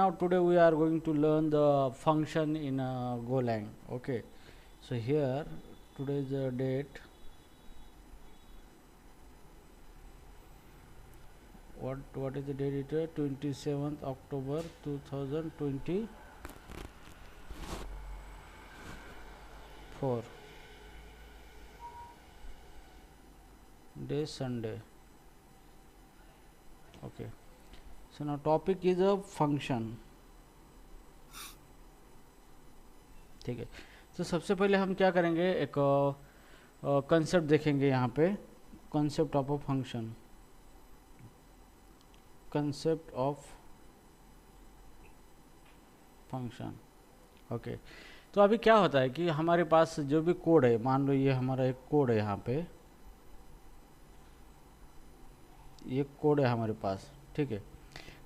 now today we are going to learn the function in Golang. Okay, so here today is the date. What is the date? It is 27th October 2024. Day Sunday. Okay, so now topic is a function. ठीक है, तो सबसे पहले हम क्या करेंगे, एक concept देखेंगे यहाँ पे, concept of a function, concept of function. Okay, तो अभी क्या होता है कि हमारे पास जो भी कोड है, मान लो ये हमारा एक कोड है, यहाँ पे ये कोड है हमारे पास, ठीक है।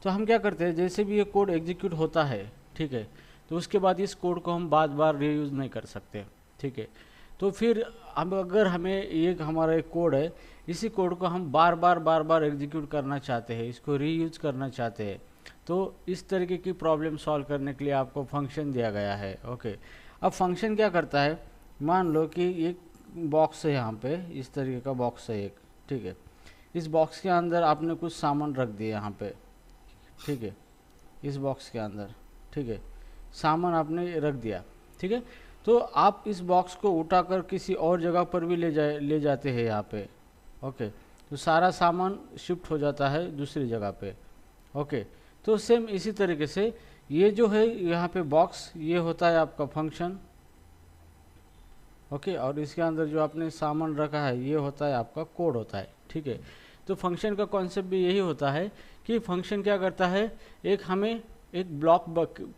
तो हम क्या करते हैं, जैसे भी ये कोड एग्जीक्यूट होता है, ठीक है, तो उसके बाद इस कोड को हम बार बार रीयूज़ नहीं कर सकते, ठीक है। तो फिर हम अगर हमें ये हमारा एक कोड है, इसी कोड को हम बार बार एग्जीक्यूट करना चाहते हैं, इसको रीयूज करना चाहते हैं, तो इस तरीके की प्रॉब्लम सॉल्व करने के लिए आपको फंक्शन दिया गया है। ओके, अब फंक्शन क्या करता है, मान लो कि एक बॉक्स है, यहाँ पे इस तरीके का बॉक्स है एक, ठीक है। इस बॉक्स के अंदर आपने कुछ सामान रख दिया यहाँ पे, ठीक है, इस बॉक्स के अंदर, ठीक है, सामान आपने रख दिया, ठीक है। तो आप इस बॉक्स को उठाकर किसी और जगह पर भी ले जाते हैं यहाँ पे। ओके, तो सारा सामान शिफ्ट हो जाता है दूसरी जगह पे। ओके, तो सेम इसी तरीके से ये जो है यहाँ पे बॉक्स, ये होता है आपका फंक्शन। ओके, और इसके अंदर जो आपने सामान रखा है, ये होता है आपका कोड होता है, ठीक है। तो फंक्शन का कॉन्सेप्ट भी यही होता है कि फंक्शन क्या करता है, एक हमें एक ब्लॉक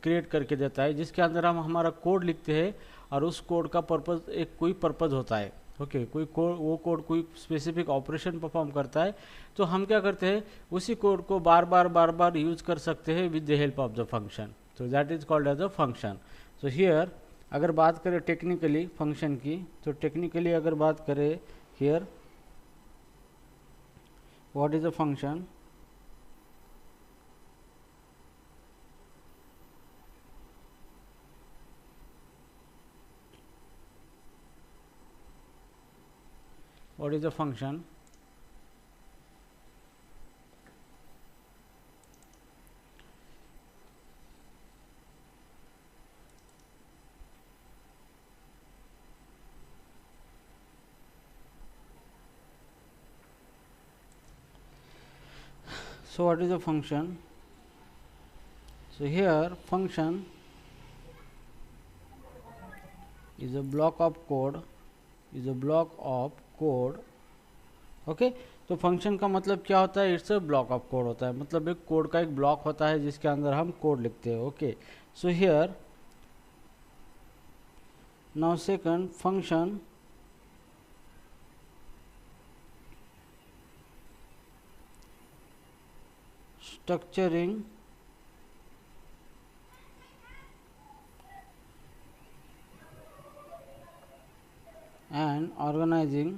क्रिएट करके देता है, जिसके अंदर हम हमारा कोड लिखते हैं, और उस कोड का पर्पज़ एक कोई पर्पज़ होता है। ओके, कोई कोड, वो कोड कोई स्पेसिफिक ऑपरेशन परफॉर्म करता है, तो हम क्या करते हैं, उसी कोड को बार बार यूज कर सकते हैं with the help of the function. तो that is called as a function. So here अगर बात करें टेक्निकली फंक्शन की, तो टेक्निकली अगर बात करें here, what is a function? What is the function? So what is a function? So here function is a block of code, is a block of code. Okay, तो function का मतलब क्या होता है, it's a block of code होता है, मतलब एक कोड का एक ब्लॉक होता है जिसके अंदर हम कोड लिखते हैं। Okay, so here now second function structuring and organizing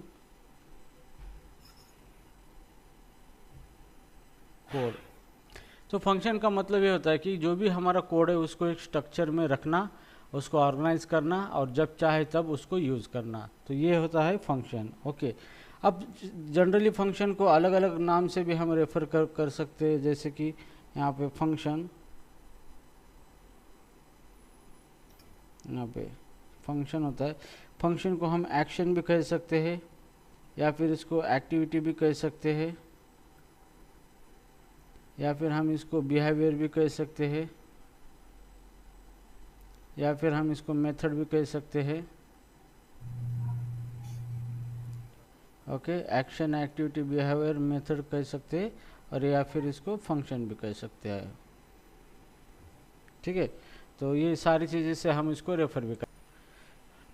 code. तो फंक्शन का मतलब ये होता है कि जो भी हमारा कोड है उसको एक स्ट्रक्चर में रखना, उसको ऑर्गेनाइज करना, और जब चाहे तब उसको यूज़ करना, तो ये होता है फंक्शन। ओके, अब जनरली फंक्शन को अलग अलग नाम से भी हम रेफर कर सकते हैं, जैसे कि यहाँ पे फंक्शन, यहाँ पे फंक्शन होता है, फंक्शन को हम एक्शन भी कह सकते हैं, या फिर इसको एक्टिविटी भी कह सकते हैं, या फिर हम इसको बिहेवियर भी कह सकते हैं, या फिर हम इसको मेथड भी कह सकते हैं। Okay, action, activity, behaviour, method कह सकते हैं, और या फिर इसको फंक्शन भी कह सकते हैं, ठीक है। तो ये सारी चीज़ें से हम इसको रेफर भी कर,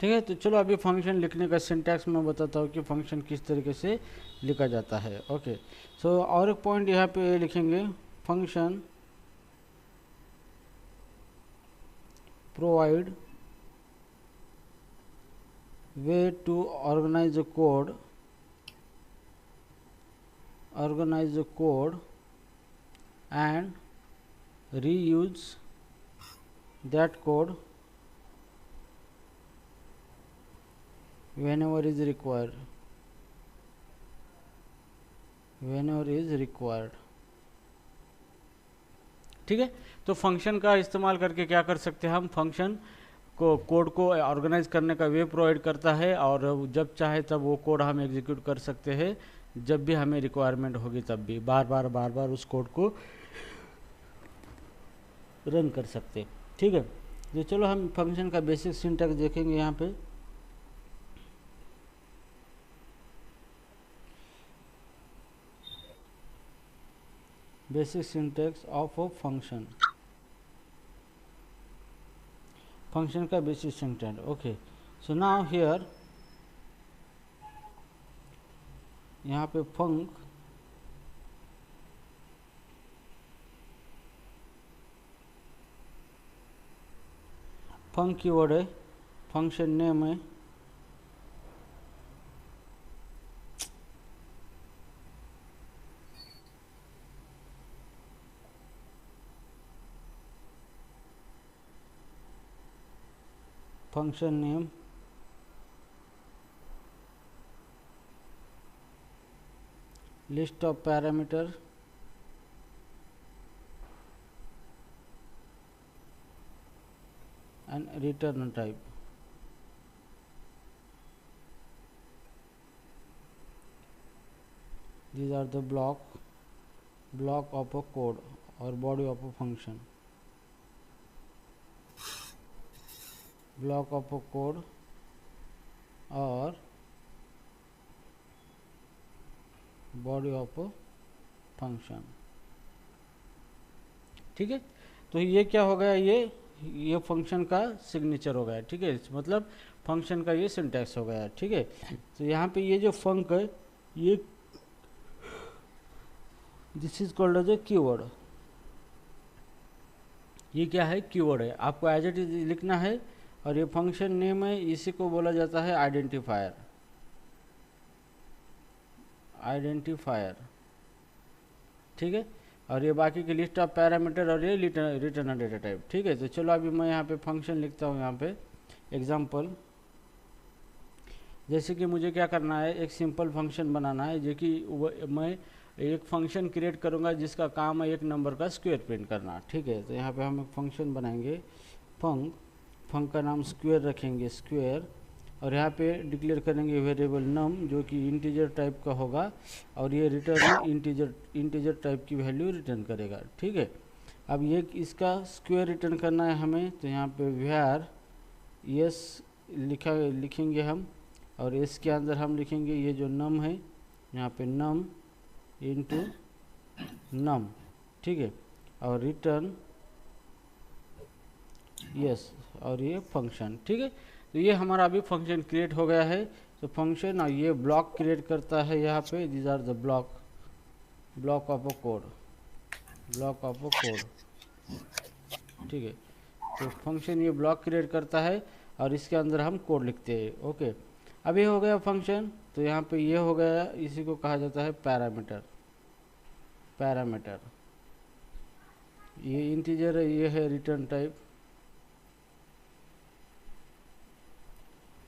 ठीक है। तो चलो अभी फंक्शन लिखने का सिंटैक्स मैं बताता हूँ कि फंक्शन किस तरीके से लिखा जाता है। ओके, सो और एक पॉइंट यहाँ पे लिखेंगे, function provide way to organize the code and reuse that code whenever is required, ठीक है। तो फंक्शन का इस्तेमाल करके क्या कर सकते हैं हम, फंक्शन को कोड को ऑर्गेनाइज करने का वे प्रोवाइड करता है, और जब चाहे तब वो कोड हम एग्जीक्यूट कर सकते हैं, जब भी हमें रिक्वायरमेंट होगी तब भी बार बार उस कोड को रन कर सकते, ठीक है। तो चलो हम फंक्शन का बेसिक सिंटैक्स देखेंगे यहाँ पे। Basic syntax of a function, function का basic syntax, okay. So now here यहाँ पे फंक कीवर्ड है, फंक्शन नेम है, function name, list of parameter, and return type. These are the block of a code or body of a function, block of a code or body of a function, ठीक है। तो ये क्या हो गया, ये function का सिग्नेचर हो गया, ठीक है, मतलब फंक्शन का ये सिंटैक्स हो गया, ठीक है। तो यहाँ पे ये जो फंक है, ये this is called as a keyword, ये क्या है, कीवर्ड है, आपको एज इट इज लिखना है। और ये फंक्शन नेम है, इसी को बोला जाता है आइडेंटिफायर, ठीक है। और ये बाकी की लिस्ट ऑफ पैरामीटर और ये रिटर्न डेटा टाइप, ठीक है। तो चलो अभी मैं यहाँ पे फंक्शन लिखता हूँ, यहाँ पे एग्जांपल, जैसे कि मुझे क्या करना है, एक सिंपल फंक्शन बनाना है, जो कि मैं एक फंक्शन क्रिएट करूँगा जिसका काम है एक नंबर का स्क्वायर प्रिंट करना, ठीक है। तो यहाँ पे हम एक फंक्शन बनाएंगे, फंक का नाम स्क्वायर रखेंगे, स्क्वायर, और यहाँ पे डिक्लेयर करेंगे वेरिएबल नम, जो कि इंटीजर टाइप का होगा, और ये रिटर्न इंटीजर टाइप की वैल्यू रिटर्न करेगा, ठीक है। अब ये इसका स्क्वायर रिटर्न करना है हमें, तो यहाँ पे var यस लिखेंगे हम, और इस के अंदर हम लिखेंगे ये जो नम है, यहाँ पे नम इंटू नम, ठीक है, और रिटर्न यस, और ये फंक्शन, ठीक है। तो ये हमारा अभी फंक्शन क्रिएट हो गया है। तो फंक्शन और ये ब्लॉक क्रिएट करता है यहाँ पे, these are the block of a code, ठीक है। तो फंक्शन ये ब्लॉक क्रिएट करता है और इसके अंदर हम कोड लिखते हैं, ओके। अब ये हो गया फंक्शन, तो यहाँ पे ये हो गया, इसी को कहा जाता है पैरामीटर, ये इंटीजर है, ये है रिटर्न टाइप,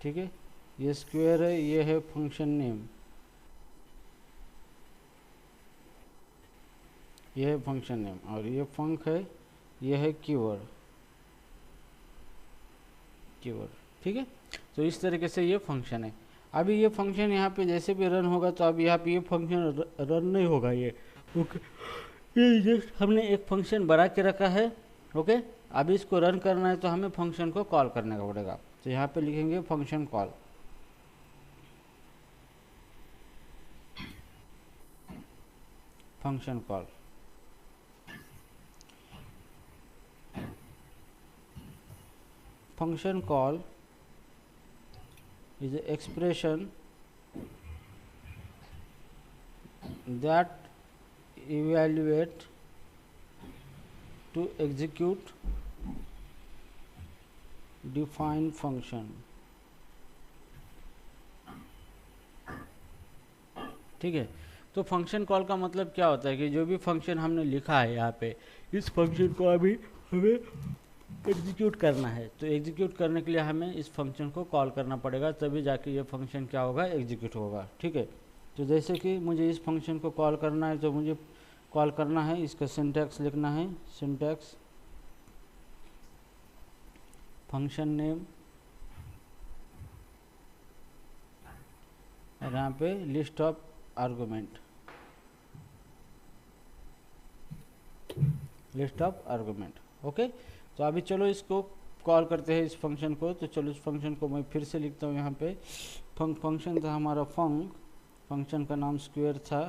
ठीक है। ये स्क्वायर है, ये है फंक्शन नेम, ये है फंक्शन नेम, और ये फंक है, ये है कीवर्ड, ठीक है। तो इस तरीके से ये फंक्शन है। अभी ये फंक्शन यहाँ पे जैसे भी रन होगा, तो अब यहाँ पे ये फंक्शन रन नहीं होगा, ये ओके। ये जस्ट हमने एक फंक्शन बना के रखा है, ओके। अभी इसको रन करना है तो हमें फंक्शन को कॉल करने का पड़ेगा। तो यहाँ पे लिखेंगे function call, function call, function call is an expression that evaluate to execute defined function, ठीक है। तो फंक्शन कॉल का मतलब क्या होता है कि जो भी फंक्शन हमने लिखा है यहाँ पे, इस फंक्शन को अभी हमें एग्जीक्यूट करना है। तो एग्जीक्यूट करने के लिए हमें इस फंक्शन को कॉल करना पड़ेगा, तभी जाके ये फंक्शन क्या होगा, एग्जीक्यूट होगा। ठीक है, तो जैसे कि मुझे इस फंक्शन को कॉल करना है, तो मुझे कॉल करना है, इसका सिंटैक्स लिखना है, सिंटैक्स फंक्शन नेम, और यहाँ पे list of argument, list of argument. Okay, तो अभी चलो इसको कॉल करते हैं इस फंक्शन को। तो चलो इस फंक्शन को मैं फिर से लिखता हूँ। यहाँ पे फंक्शन था हमारा फंक्शन का नाम स्क्वायर था,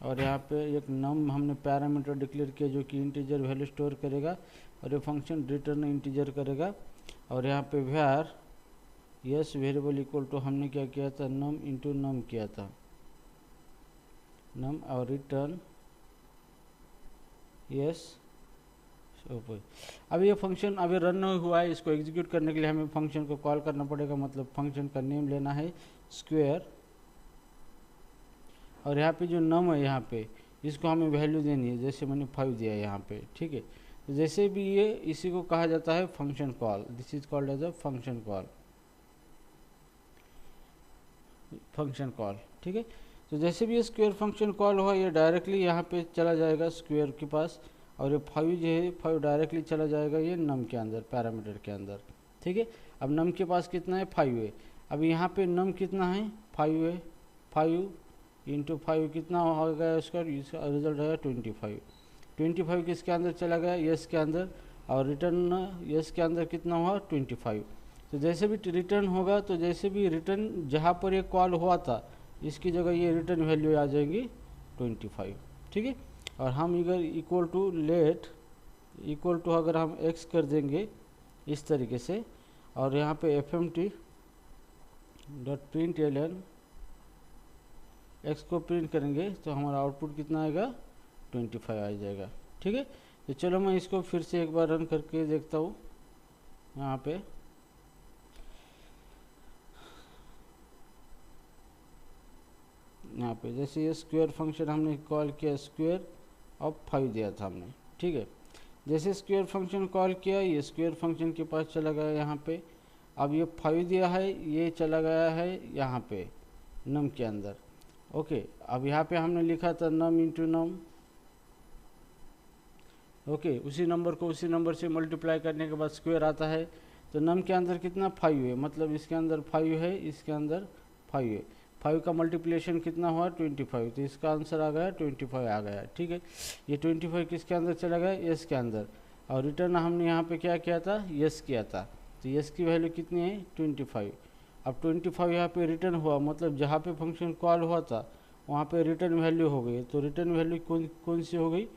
और यहाँ पे एक नम हमने पैरामीटर डिक्लेयर किया जो कि इंटीजर वैल्यू स्टोर करेगा, और ये फंक्शन रिटर्न इंटीजर करेगा। और यहाँ पे var yes variable equal to हमने क्या किया था, नम इंटू नम किया था, नम, और रिटर्न यस। अब ये फंक्शन अभी रन नहीं हुआ है, इसको एग्जीक्यूट करने के लिए हमें फंक्शन को कॉल करना पड़ेगा। मतलब फंक्शन का नेम लेना है स्क्वायर, और यहाँ पे जो नम है यहाँ पे इसको हमें वैल्यू देनी है, जैसे मैंने 5 दिया है यहाँ पे। ठीक है, तो जैसे भी ये इसी को कहा जाता है function call, this is called as a function call, function call. ठीक है, तो जैसे भी ये स्क्वायर फंक्शन कॉल हुआ, ये डायरेक्टली यहाँ पे चला जाएगा स्क्वायर के पास, और ये 5 जो है 5 डायरेक्टली चला जाएगा ये नम के अंदर, पैरामीटर के अंदर। ठीक है, अब नम के पास कितना है, 5 है। अब यहाँ पे नम कितना है, 5 है, 5 इंटू 5 कितना हो गया, उसका रिजल्ट आएगा 25। 25 किसके अंदर चला गया, यस के अंदर, और रिटर्न यस के अंदर कितना हुआ, 25। तो जैसे भी रिटर्न होगा, तो जैसे भी रिटर्न जहाँ पर ये कॉल हुआ था इसकी जगह ये रिटर्न वैल्यू आ जाएगी 25। ठीक है, और हम इधर equal to let equal to अगर हम x कर देंगे इस तरीके से, और यहाँ पे fmt dot print L N x को प्रिंट करेंगे, तो हमारा आउटपुट कितना आएगा, 25 आ जाएगा। ठीक है, तो चलो मैं इसको फिर से एक बार रन करके देखता हूँ। यहाँ पे जैसे ये स्क्वायर फंक्शन हमने कॉल किया, स्क्वायर ऑफ 5 दिया था हमने। ठीक है, जैसे स्क्वायर फंक्शन कॉल किया, ये स्क्वायर फंक्शन के पास चला गया यहाँ पे। अब ये 5 दिया है, ये चला गया है यहाँ पे नम के अंदर। ओके, अब यहाँ पे हमने लिखा था नम इंटू नम। ओके, उसी नंबर को उसी नंबर से मल्टीप्लाई करने के बाद स्क्वायर आता है। तो नम के अंदर कितना, 5 है, मतलब इसके अंदर 5 है, इसके अंदर 5 है। 5 का मल्टीप्लिकेशन कितना हुआ, 25। तो इसका आंसर आ गया 25 आ गया। ठीक है, ये 25 किसके अंदर चला गया, यस के अंदर, और रिटर्न हमने यहाँ पे क्या किया था, यस किया था। तो यस की वैल्यू कितनी है, 25। अब 25 यहाँ पे रिटर्न हुआ, मतलब जहाँ पे फंक्शन कॉल हुआ था वहाँ पे रिटर्न वैल्यू हो गई। तो रिटर्न वैल्यू कौन सी हो गई,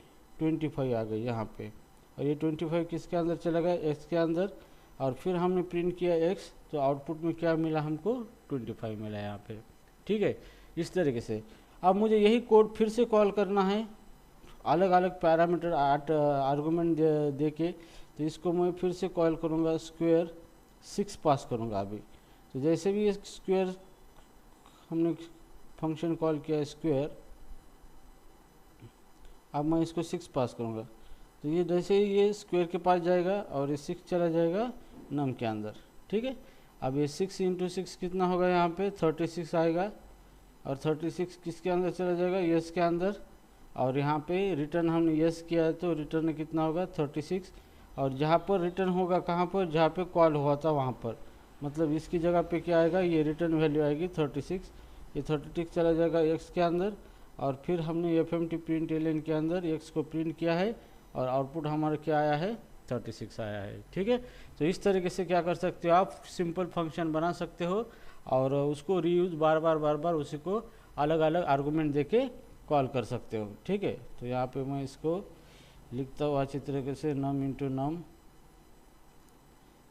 25 आ गई यहाँ पे। और ये 25 किसके अंदर चला गया, एक्स के अंदर, और फिर हमने प्रिंट किया एक्स, तो आउटपुट में क्या मिला हमको, 25 मिला यहाँ पे। ठीक है, इस तरीके से। अब मुझे यही कोड फिर से कॉल करना है, अलग अलग पैरामीटर 8 आर्गूमेंट दे के। तो इसको मैं फिर से कॉल करूँगा, स्क्वायर 6 पास करूँगा अभी। तो जैसे भी स्क्वायर हमने फंक्शन कॉल किया स्क्वायर, अब मैं इसको 6 पास करूँगा। तो ये जैसे ही ये स्क्वायर के पास जाएगा और ये 6 चला जाएगा नम के अंदर। ठीक है, अब ये 6 इंटू 6 कितना होगा, यहाँ पे 36 आएगा, और 36 किसके अंदर चला जाएगा, यस के अंदर, और यहाँ पे रिटर्न हमने यस किया है तो रिटर्न कितना होगा, 36। और जहाँ पर रिटर्न होगा कहाँ पर, जहाँ पे कॉल हुआ था वहाँ पर, मतलब इसकी जगह पे क्या आएगा, ये रिटर्न वैल्यू आएगी 36। ये 36 चला जाएगा एक्स के अंदर, और फिर हमने fmt प्रिंट एलन के अंदर एक्स को प्रिंट किया है, और आउटपुट हमारा क्या आया है, 36 आया है। ठीक है, तो इस तरीके से क्या कर सकते हो आप, सिंपल फंक्शन बना सकते हो, और उसको रीयूज बार बार उसी को अलग अलग आर्गूमेंट देके कॉल कर सकते हो। ठीक है, तो यहाँ पे मैं इसको लिखता हूँ अच्छी तरीके से, नम इंटू नम,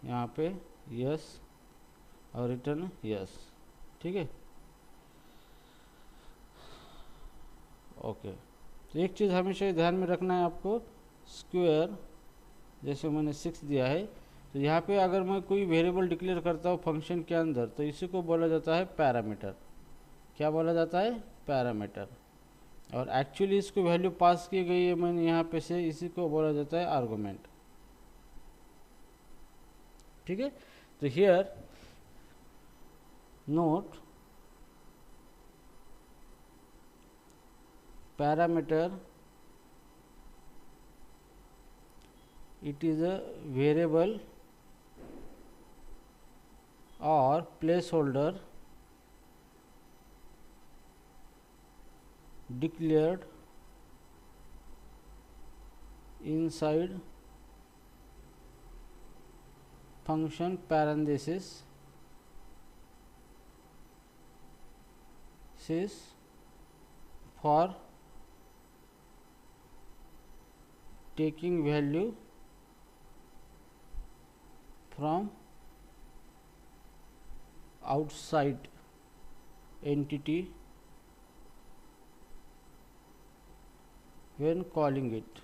यहाँ पे यस और रिटर्न यस। ठीक है, ओके। तो एक चीज़ हमेशा ध्यान में रखना है आपको, स्क्वायर जैसे मैंने 6 दिया है, तो यहाँ पे अगर मैं कोई वेरिएबल डिक्लेयर करता हूँ फंक्शन के अंदर, तो इसी को बोला जाता है पैरामीटर। क्या बोला जाता है, पैरामीटर। और एक्चुअली इसको वैल्यू पास की गई है मैंने यहाँ पे से, इसी को बोला जाता है आर्गुमेंट। ठीक है, तो here note parameter, it is a variable or placeholder declared inside function parenthesis for taking value from outside entity when calling it।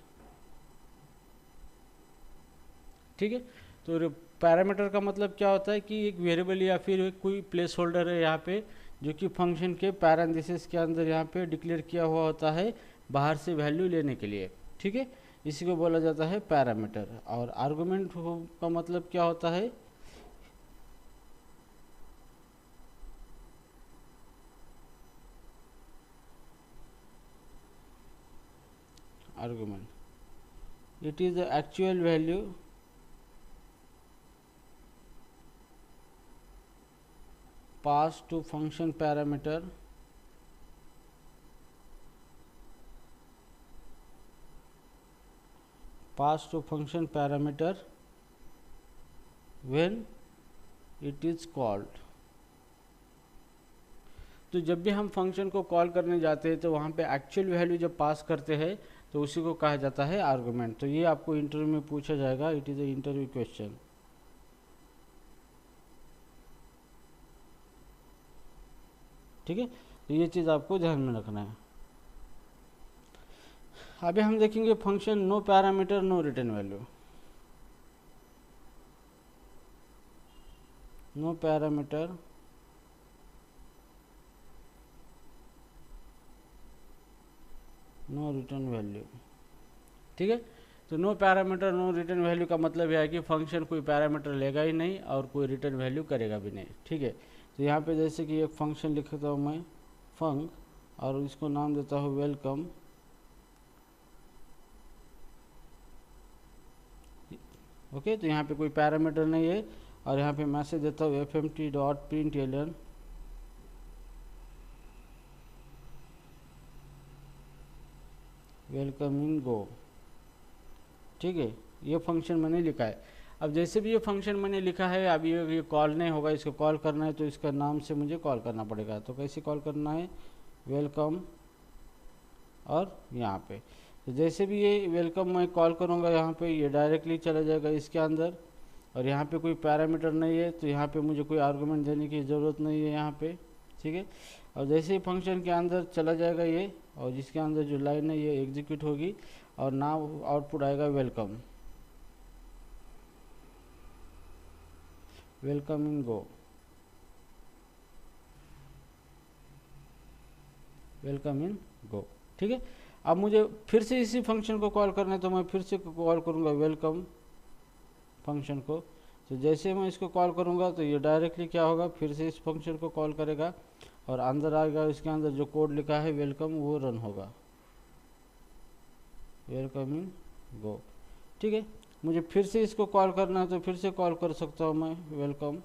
ठीक है, तो पैरामीटर का मतलब क्या होता है कि एक वेरिएबल या फिर कोई प्लेस होल्डर है यहाँ पे, जो कि फंक्शन के पैरेंथेसिस के अंदर यहाँ पे डिक्लेयर किया हुआ होता है बाहर से वैल्यू लेने के लिए। ठीक है, इसी को बोला जाता है पैरामीटर। और आर्गुमेंट का मतलब क्या होता है, argument it is the actual value passed to function parameter when it is called। तो जब भी हम फंक्शन को कॉल करने जाते हैं तो वहाँ पे एक्चुअल वैल्यू जब पास करते हैं तो उसी को कहा जाता है आर्गुमेंट। तो ये आपको इंटरव्यू में पूछा जाएगा, it is a interview question. ठीक है, तो ये चीज़ आपको ध्यान में रखना है। अभी हम देखेंगे function no parameter no return value. No parameter no return value. ठीक है, तो no parameter no return value का मतलब यह है कि फंक्शन कोई पैरामीटर लेगा ही नहीं और कोई रिटर्न वैल्यू करेगा भी नहीं। ठीक है, तो यहाँ पे जैसे कि एक फंक्शन लिखता हूँ मैं फंक, और इसको नाम देता हूँ वेलकम। ओके, तो यहाँ पे कोई पैरामीटर नहीं है और यहाँ पे मैसेज देता हूँ fmt.println वेलकम इन गो। ठीक है, ये फंक्शन मैंने लिखा है। अब जैसे भी ये फंक्शन मैंने लिखा है, अब ये कॉल नहीं होगा, इसको कॉल करना है तो इसका नाम से मुझे कॉल करना पड़ेगा। तो कैसे कॉल करना है, वेलकम, और यहाँ पे तो जैसे भी ये वेलकम मैं कॉल करूँगा यहाँ पे ये डायरेक्टली चला जाएगा इसके अंदर, और यहाँ पे कोई पैरामीटर नहीं है तो यहाँ पे मुझे कोई आर्गुमेंट देने की ज़रूरत नहीं है यहाँ पे। ठीक है, और जैसे ही फंक्शन के अंदर चला जाएगा ये, और जिसके अंदर जो लाइन है ये एग्जीक्यूट होगी और नाउ आउटपुट आएगा welcome, welcome in Go, welcome in Go. ठीक है, अब मुझे फिर से इसी फंक्शन को कॉल करना है तो मैं फिर से कॉल करूँगा वेलकम फंक्शन को। तो जैसे मैं इसको कॉल करूँगा तो ये डायरेक्टली क्या होगा, फिर से इस फंक्शन को कॉल करेगा और अंदर आएगा, इसके अंदर जो कोड लिखा है वेलकम वो रन होगा, वेलकम इन गो। ठीक है, मुझे फिर से इसको कॉल करना है तो फिर से कॉल कर सकता हूँ मैं वेलकम,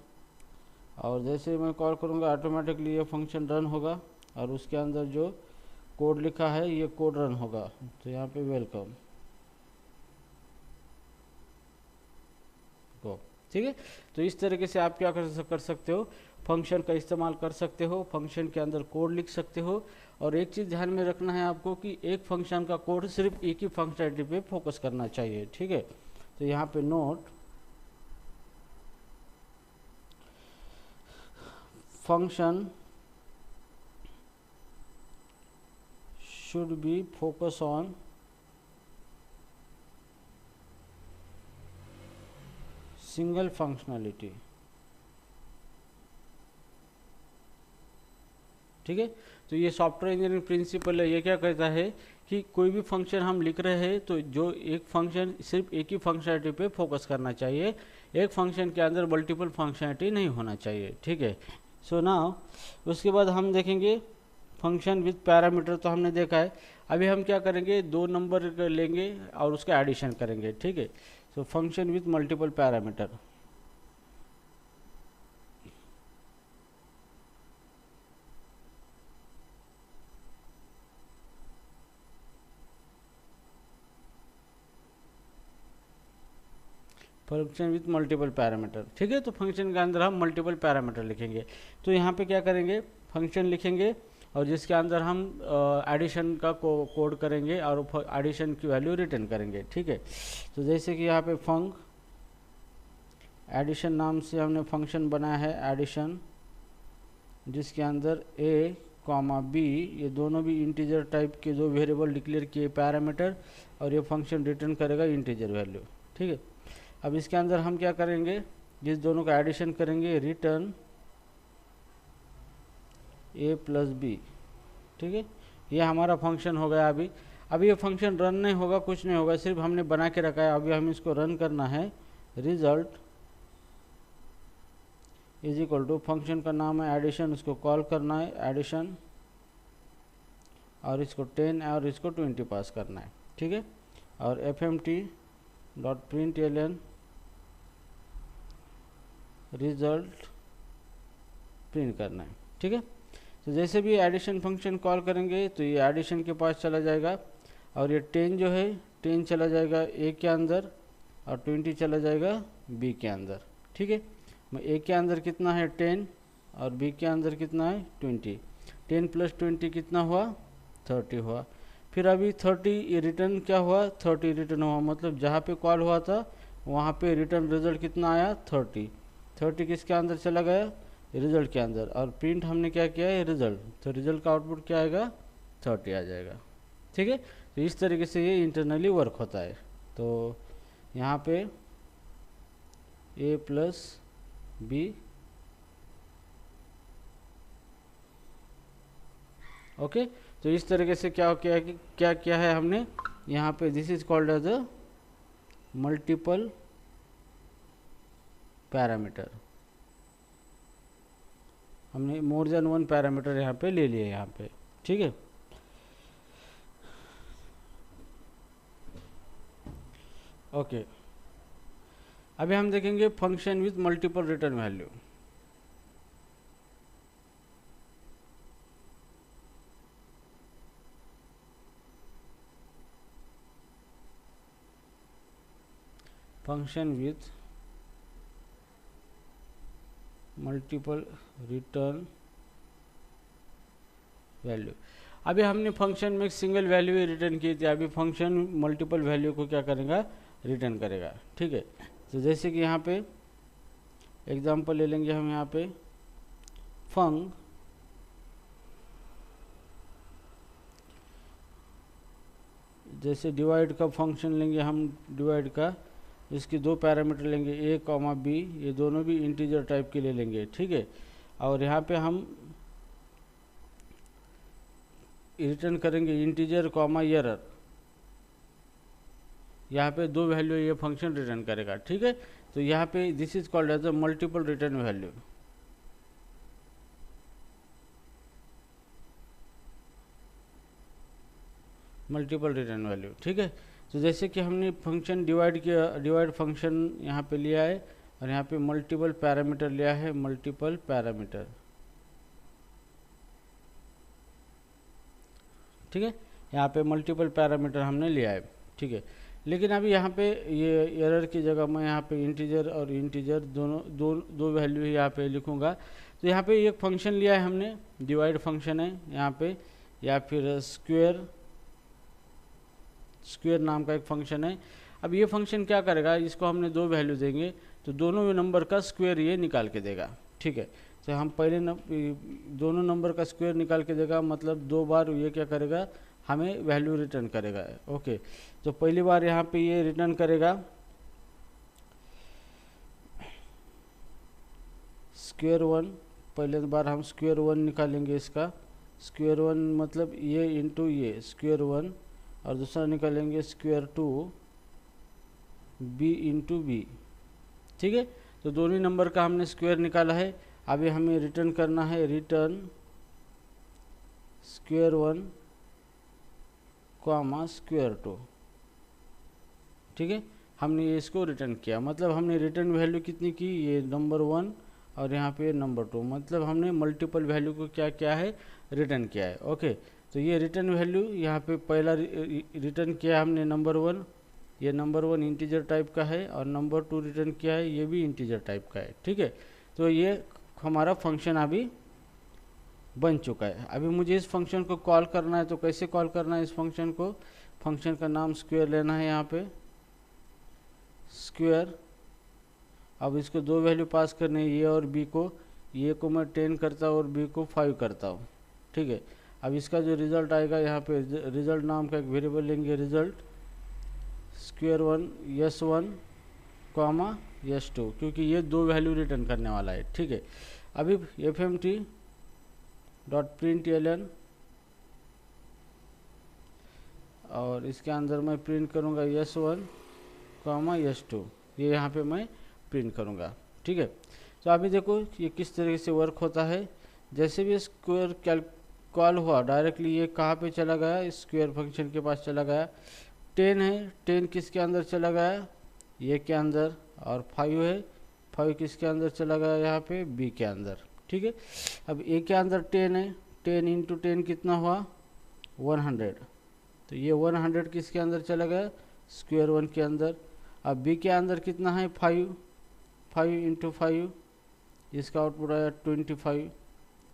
और जैसे मैं कॉल करूँगा ऑटोमेटिकली ये फंक्शन रन होगा और उसके अंदर जो कोड लिखा है ये कोड रन होगा। तो यहाँ पे वेलकम गो। ठीक है, तो इस तरीके से आप क्या कर सकते हो, फंक्शन का इस्तेमाल कर सकते हो, फंक्शन के अंदर कोड लिख सकते हो। और एक चीज़ ध्यान में रखना है आपको कि एक फंक्शन का कोड सिर्फ एक ही फंक्शनलिटी पे फोकस करना चाहिए। ठीक है, तो यहाँ पे note function should be focus on single functionality। ठीक है। तो ये सॉफ्टवेयर इंजीनियरिंग प्रिंसिपल है, ये क्या कहता है कि कोई भी फंक्शन हम लिख रहे हैं तो जो एक फंक्शन सिर्फ एक ही फंक्शनैलिटी पे फोकस करना चाहिए, एक फंक्शन के अंदर मल्टीपल फंक्शनैलिटी नहीं होना चाहिए, ठीक है। सो नाउ उसके बाद हम देखेंगे फंक्शन विथ पैरामीटर, तो हमने देखा है। अभी हम क्या करेंगे, दो नंबर लेंगे और उसका एडिशन करेंगे, ठीक है। So function with multiple parameter, function with multiple parameter, ठीक है। तो फंक्शन के अंदर हम मल्टीपल पैरामीटर लिखेंगे। तो यहाँ पे क्या करेंगे, फंक्शन लिखेंगे और जिसके अंदर हम एडिशन का कोड करेंगे और एडिशन की वैल्यू रिटर्न करेंगे, ठीक है। तो जैसे कि यहाँ पे फंक एडिशन नाम से हमने फंक्शन बनाया है एडिशन, जिसके अंदर a कॉमा b ये दोनों भी इंटीजर टाइप के दो वेरिएबल डिक्लेयर किए पैरामीटर, और ये फंक्शन रिटर्न करेगा इंटीजर वैल्यू, ठीक है। अब इसके अंदर हम क्या करेंगे, जिस दोनों का एडिशन करेंगे रिटर्न a प्लस बी, ठीक है। ये हमारा फंक्शन हो गया। अभी ये फंक्शन रन नहीं होगा, कुछ नहीं होगा, सिर्फ हमने बना के रखा है। अभी हम इसको रन करना है। Result is equal to function का नाम है एडिशन, उसको कॉल करना है एडिशन, और इसको 10 और इसको 20 पास करना है, ठीक है। और fmt.println रिजल्ट प्रिंट करना है, ठीक है। तो जैसे भी एडिशन फंक्शन कॉल करेंगे तो ये एडिशन के पास चला जाएगा, और ये 10 जो है 10 चला जाएगा a के अंदर, और 20 चला जाएगा b के अंदर, ठीक है। a के अंदर कितना है 10 और b के अंदर कितना है 20, 10 प्लस 20 कितना हुआ 30 हुआ। फिर अभी 30 रिटर्न क्या हुआ, 30 रिटर्न हुआ, मतलब जहाँ पे कॉल हुआ था वहाँ पे रिटर्न रिजल्ट कितना आया 30 किसके अंदर चला गया, रिजल्ट के अंदर, और प्रिंट हमने क्या किया है रिजल्ट, तो रिजल्ट का आउटपुट क्या आएगा 30 आ जाएगा, ठीक है। तो इस तरीके से ये इंटरनली वर्क होता है। तो यहाँ पे a प्लस बी, ओके। तो इस तरीके से क्या किया है हमने यहाँ पे, this is called as a multiple parameter. हमने मोर देन वन पैरामीटर यहाँ पे ले लिए यहाँ पे, ठीक है। ओके, अभी हम देखेंगे function with multiple return value. Function with multiple return value. अभी हमने फंक्शन में सिंगल वैल्यू ही रिटर्न की थी, अभी फंक्शन मल्टीपल वैल्यू को क्या करेगा रिटर्न करेगा, ठीक है। तो जैसे कि यहाँ पे एग्जांपल ले लेंगे हम, यहाँ पे फंक जैसे डिवाइड का फंक्शन लेंगे हम, डिवाइड का इसके दो पैरामीटर लेंगे a कॉमा b, ये दोनों भी इंटीजर टाइप के ले लेंगे, ठीक है। और यहाँ पे हम रिटर्न करेंगे इंटीजर कॉमा एरर, यहाँ पे दो वैल्यू ये फंक्शन रिटर्न करेगा, ठीक है। तो यहाँ पे this is called as a multiple return value. Multiple return value, ठीक है। तो जैसे कि हमने फंक्शन डिवाइड किया, डिवाइड फंक्शन यहाँ पे लिया है, और यहाँ पे मल्टीपल पैरामीटर लिया है, मल्टीपल पैरामीटर, ठीक है। यहाँ पे मल्टीपल पैरामीटर हमने लिया है, ठीक है। लेकिन अभी यहाँ पे ये एरर की जगह मैं यहाँ पे इंटीजर और इंटीजर दोनों दो वैल्यू ही यहाँ पे लिखूँगा। तो यहाँ पे एक फंक्शन लिया है हमने, डिवाइड फंक्शन है यहाँ पे, या फिर स्क्वेयर नाम का एक फंक्शन है। अब ये फंक्शन क्या करेगा, इसको हमने दो वैल्यू देंगे तो दोनों नंबर का स्क्वायर ये निकाल के देगा, ठीक है। तो हम पहले दोनों नंबर का स्क्वायर निकाल के देगा, मतलब दो बार ये क्या करेगा हमें वैल्यू रिटर्न करेगा, ओके। तो पहली बार यहाँ पे ये रिटर्न करेगा स्क्वायर वन, पहले बार हम स्क्वायर वन निकालेंगे इसका, स्क्वायर 1 मतलब ये इंटू ये स्क्वायर 1, और दूसरा निकालेंगे स्क्वायर 2 बी इंटू बी। ठीक है, तो दोनों ही नंबर का हमने स्क्वायर निकाला है। अभी हमें रिटर्न करना है, रिटर्न स्क्वायर 1 कॉमा स्क्वायर 2। ठीक है, हमने ये इसको रिटर्न किया, मतलब हमने रिटर्न वैल्यू कितनी की, ये नंबर 1 और यहाँ पे नंबर 2, मतलब हमने मल्टीपल वैल्यू को क्या किया है, रिटर्न किया है। ओके, तो ये रिटर्न वैल्यू यहाँ पे पहला रिटर्न किया हमने नंबर 1, ये नंबर 1 इंटीजर टाइप का है, और नंबर 2 रिटर्न किया है, ये भी इंटीजर टाइप का है। ठीक है, तो ये हमारा फंक्शन अभी बन चुका है। अभी मुझे इस फंक्शन को कॉल करना है, तो कैसे कॉल करना है इस फंक्शन को, फंक्शन का नाम स्क्वायर लेना है यहाँ पे, स्क्वायर। अब इसको दो वैल्यू पास करने हैं, ए और बी को, ए को मैं 10 करता हूँ और बी को 5 करता हूँ। ठीक है, अब इसका जो रिजल्ट आएगा यहाँ पे रिजल्ट नाम का एक वेरिएबल लेंगे, result square 1 S1 comma S2, क्योंकि ये दो वैल्यू रिटर्न करने वाला है। ठीक है, अभी fmt डॉट println, और इसके अंदर मैं प्रिंट करूँगा S1 कॉमा S2, ये यहाँ पे मैं प्रिंट करूँगा। ठीक है, तो अभी देखो ये किस तरीके से वर्क होता है। जैसे भी स्क्वायर कॉल हुआ, डायरेक्टली ये कहाँ पे चला गया, स्क्वायर फंक्शन के पास चला गया। 10 है, 10 किसके अंदर चला गया, ये के अंदर, और 5 है, 5 किसके अंदर चला गया, यहाँ पे बी के अंदर। ठीक है, अब ए के अंदर 10 है, 10 इंटू 10 कितना हुआ, 100, तो ये 100 किसके अंदर चला गया, स्क्वायर 1 के अंदर। अब बी के अंदर कितना है, 5, 5 इंटू 5, इसका आउटपुट आया 25,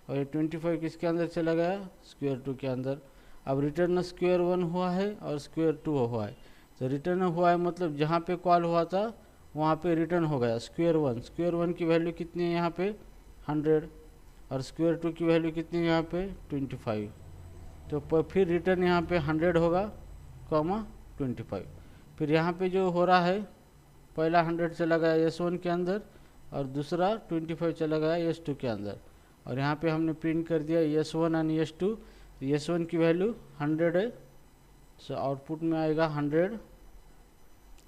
और ये 25 किसके अंदर चला गया, स्क्वायर 2 के अंदर। अब रिटर्न स्क्वायर 1 हुआ है और स्क्वायर 2 हुआ है, तो रिटर्न हुआ है मतलब जहाँ पे कॉल हुआ था वहाँ पे रिटर्न हो गया स्क्वायर 1। स्क्वायर 1 की वैल्यू कितनी है यहाँ पे 100, और स्क्वायर 2 की वैल्यू कितनी है यहाँ पे 25, तो फिर रिटर्न यहाँ पे 100 होगा कॉमा 25। फिर यहाँ पे जो हो रहा है, पहला 100 चला गया S1 के अंदर और दूसरा 25 चला गया S2 के अंदर, और यहाँ पे हमने प्रिंट कर दिया S1 एंड S2। तो S1 की वैल्यू 100 है, सो आउटपुट में आएगा 100,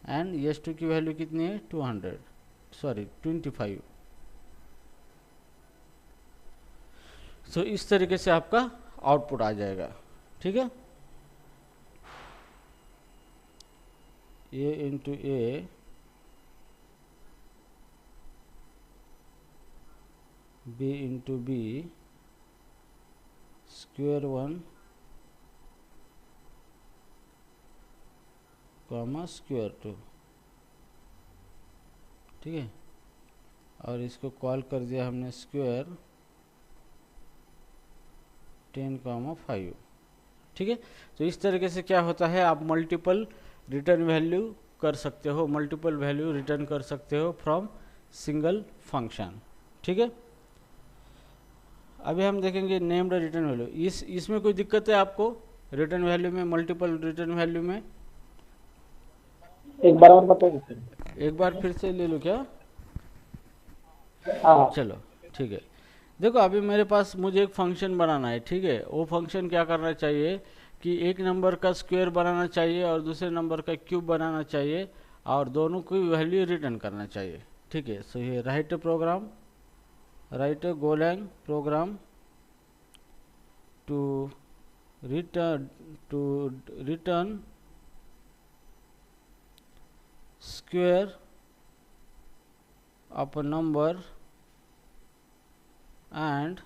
एंड S2 की वैल्यू कितनी है 25। सो इस तरीके से आपका आउटपुट आ जाएगा। ठीक है, A into A B into B square 1 comma square 2। ठीक है, और इसको कॉल कर दिया हमने स्क्वायर 10 कॉमा 5। ठीक है, तो इस तरीके से क्या होता है, आप मल्टीपल रिटर्न वैल्यू कर सकते हो, मल्टीपल वैल्यू रिटर्न कर सकते हो फ्रॉम सिंगल फंक्शन। ठीक है, अभी हम देखेंगे नेम्ड रिटर्न वैल्यू। इसमें कोई दिक्कत है आपको रिटर्न वैल्यू में, मल्टीपल रिटर्न वैल्यू में? एक बार और बताइए सर। एक बार फिर से ले लो क्या? हाँ चलो ठीक है, देखो अभी मेरे पास मुझे एक फंक्शन बनाना है। ठीक है, वो फंक्शन क्या करना चाहिए कि एक नंबर का स्क्वायर बनाना चाहिए और दूसरे नंबर का क्यूब बनाना चाहिए, और दोनों की वैल्यू रिटर्न करना चाहिए। ठीक है, सो ये write program, write Golang program to return square of a number and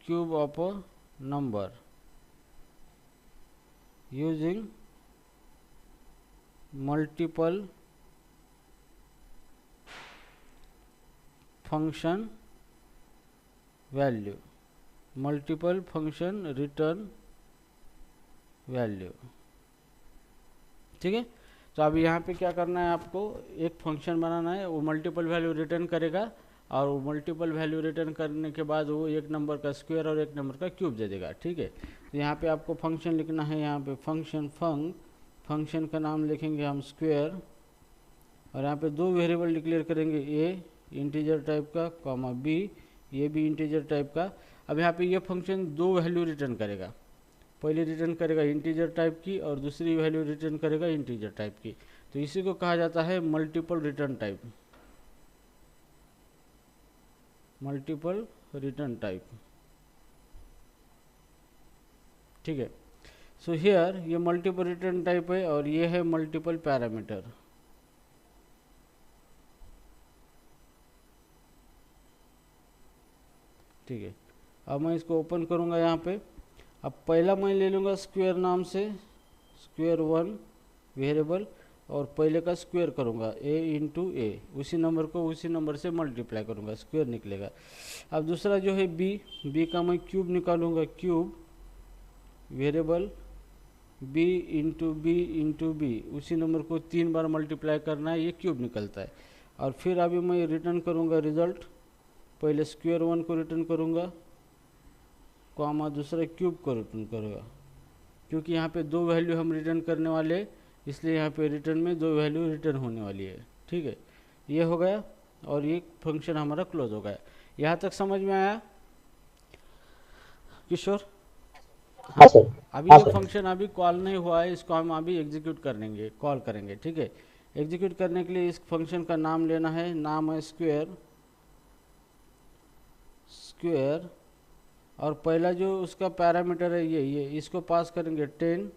cube of a number using multiple function value, multiple function return value। ठीक है, तो अभी यहाँ पे क्या करना है, आपको एक फंक्शन बनाना है, वो मल्टीपल वैल्यू रिटर्न करेगा, और वो मल्टीपल वैल्यू रिटर्न करने के बाद वो एक नंबर का स्क्वायर और एक नंबर का क्यूब दे देगा। ठीक है, तो यहाँ पे आपको फंक्शन लिखना है, यहाँ पे फंक्शन का नाम लिखेंगे हम स्क्वायर, और यहाँ पे दो वेरिएबल डिक्लेयर करेंगे, ए इंटीजर टाइप का कॉमा बी, ये भी इंटीजर टाइप का। अब यहाँ पे ये फंक्शन दो वैल्यू रिटर्न करेगा, पहले रिटर्न करेगा इंटीजर टाइप की और दूसरी वैल्यू रिटर्न करेगा इंटीजर टाइप की। तो इसी को कहा जाता है multiple return type, multiple return type, ठीक है। सो हियर ये मल्टीपल रिटर्न टाइप है और ये है मल्टीपल पैरामीटर, ठीक है। अब मैं इसको ओपन करूंगा यहाँ पे। अब पहला मैं ले लूँगा स्क्वायर नाम से, स्क्वायर 1 वेरिएबल, और पहले का स्क्वायर करूँगा a इंटू ए, उसी नंबर को उसी नंबर से मल्टीप्लाई करूँगा, स्क्वायर निकलेगा। अब दूसरा जो है b का मैं क्यूब निकालूँगा, cube variable b into b, उसी नंबर को 3 बार मल्टीप्लाई करना है, ये क्यूब निकलता है। और फिर अभी मैं रिटर्न करूँगा रिजल्ट, पहले स्क्वायर 1 को रिटर्न करूँगा, कॉमा दूसरा क्यूब को रिटर्न करूँगा, क्योंकि यहाँ पे दो वैल्यू हम रिटर्न करने वाले, इसलिए यहाँ पे रिटर्न में दो वैल्यू रिटर्न होने वाली है, ठीक है। ये हो गया और ये फंक्शन हमारा क्लोज हो गया। यहाँ तक समझ में आया किशोर? हाँ सर। अभी हाँ ये सर। फंक्शन अभी कॉल नहीं हुआ है, इसको हम अभी एग्जीक्यूट करेंगे, कॉल करेंगे, ठीक है। एग्जीक्यूट करने के लिए इस फंक्शन का नाम लेना है, नाम है स्क्वायर, स्क्वायर, और पहला जो उसका पैरामीटर है ये इसको पास करेंगे 10,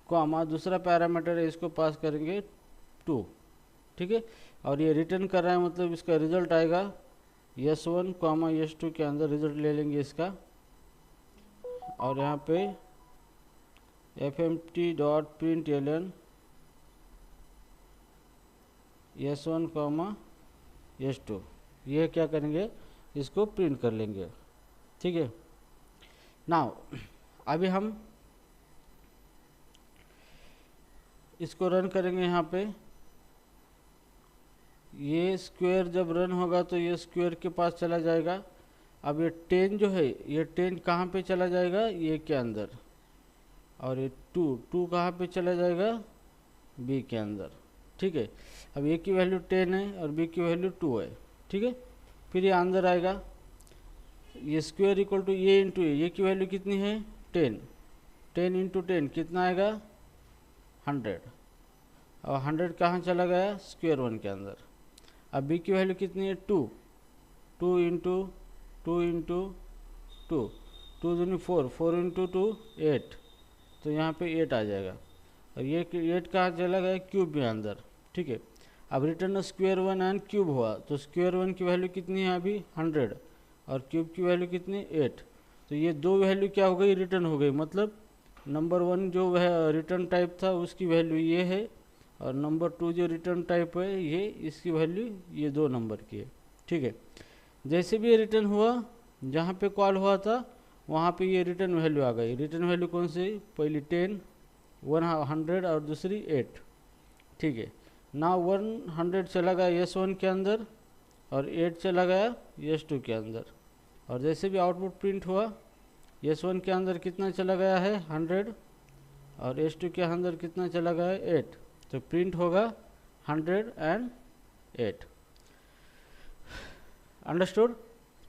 कॉमा दूसरा पैरामीटर है इसको पास करेंगे 2, ठीक है। और ये रिटर्न कर रहा है, मतलब इसका रिजल्ट आएगा S1 कॉमा S2 के अंदर रिजल्ट ले लेंगे इसका, और यहाँ पे fmt.println S1 कॉमा S2, ये क्या करेंगे, इसको प्रिंट कर लेंगे, ठीक है। नाउ अभी हम इसको रन करेंगे। यहाँ पे ये स्क्वायर जब रन होगा तो ये स्क्वायर के पास चला जाएगा। अब ये 10 जो है, ये 10 कहाँ पे चला जाएगा, ये के अंदर, और ये 2 कहाँ पे चला जाएगा, बी के अंदर, ठीक है। अब ए की वैल्यू 10 है और बी की वैल्यू 2 है, ठीक है। फिर ये अंदर आएगा, ये square equal to a into a की वैल्यू कितनी है 10, 10 इंटू 10 कितना आएगा 100, और 100 कहाँ चला गया, स्क्वायर 1 के अंदर। अब बी की वैल्यू कितनी है 2, 2 इंटू 2 दूनी 4, 4 इंटू 2 8, तो यहाँ पे 8 आ जाएगा। और ये 8 कहाँ चला गया, क्यूब में अंदर, ठीक है। अब रिटर्न स्क्वायर 1 एंड क्यूब हुआ, तो स्क्वायर 1 की वैल्यू कितनी है अभी 100, और क्यूब की वैल्यू कितनी 8, तो ये दो वैल्यू क्या हो गई, रिटर्न हो गई। मतलब नंबर 1 जो वह रिटर्न टाइप था उसकी वैल्यू ये है, और नंबर 2 जो रिटर्न टाइप है ये, इसकी वैल्यू ये 2 नंबर की है, ठीक है। जैसे भी ये रिटर्न हुआ, जहाँ पे कॉल हुआ था वहाँ पे ये रिटर्न वैल्यू आ गई। रिटर्न वैल्यू कौन सी, पहली 10, 100 और दूसरी 8, ठीक है ना। 100 चला गया S1 के अंदर और 8 चला गया S2 के अंदर। और जैसे भी आउटपुट प्रिंट हुआ, S1 के अंदर कितना चला गया है 100, और S2 के अंदर कितना चला गया है 8, तो प्रिंट होगा 108। अंडरस्टूड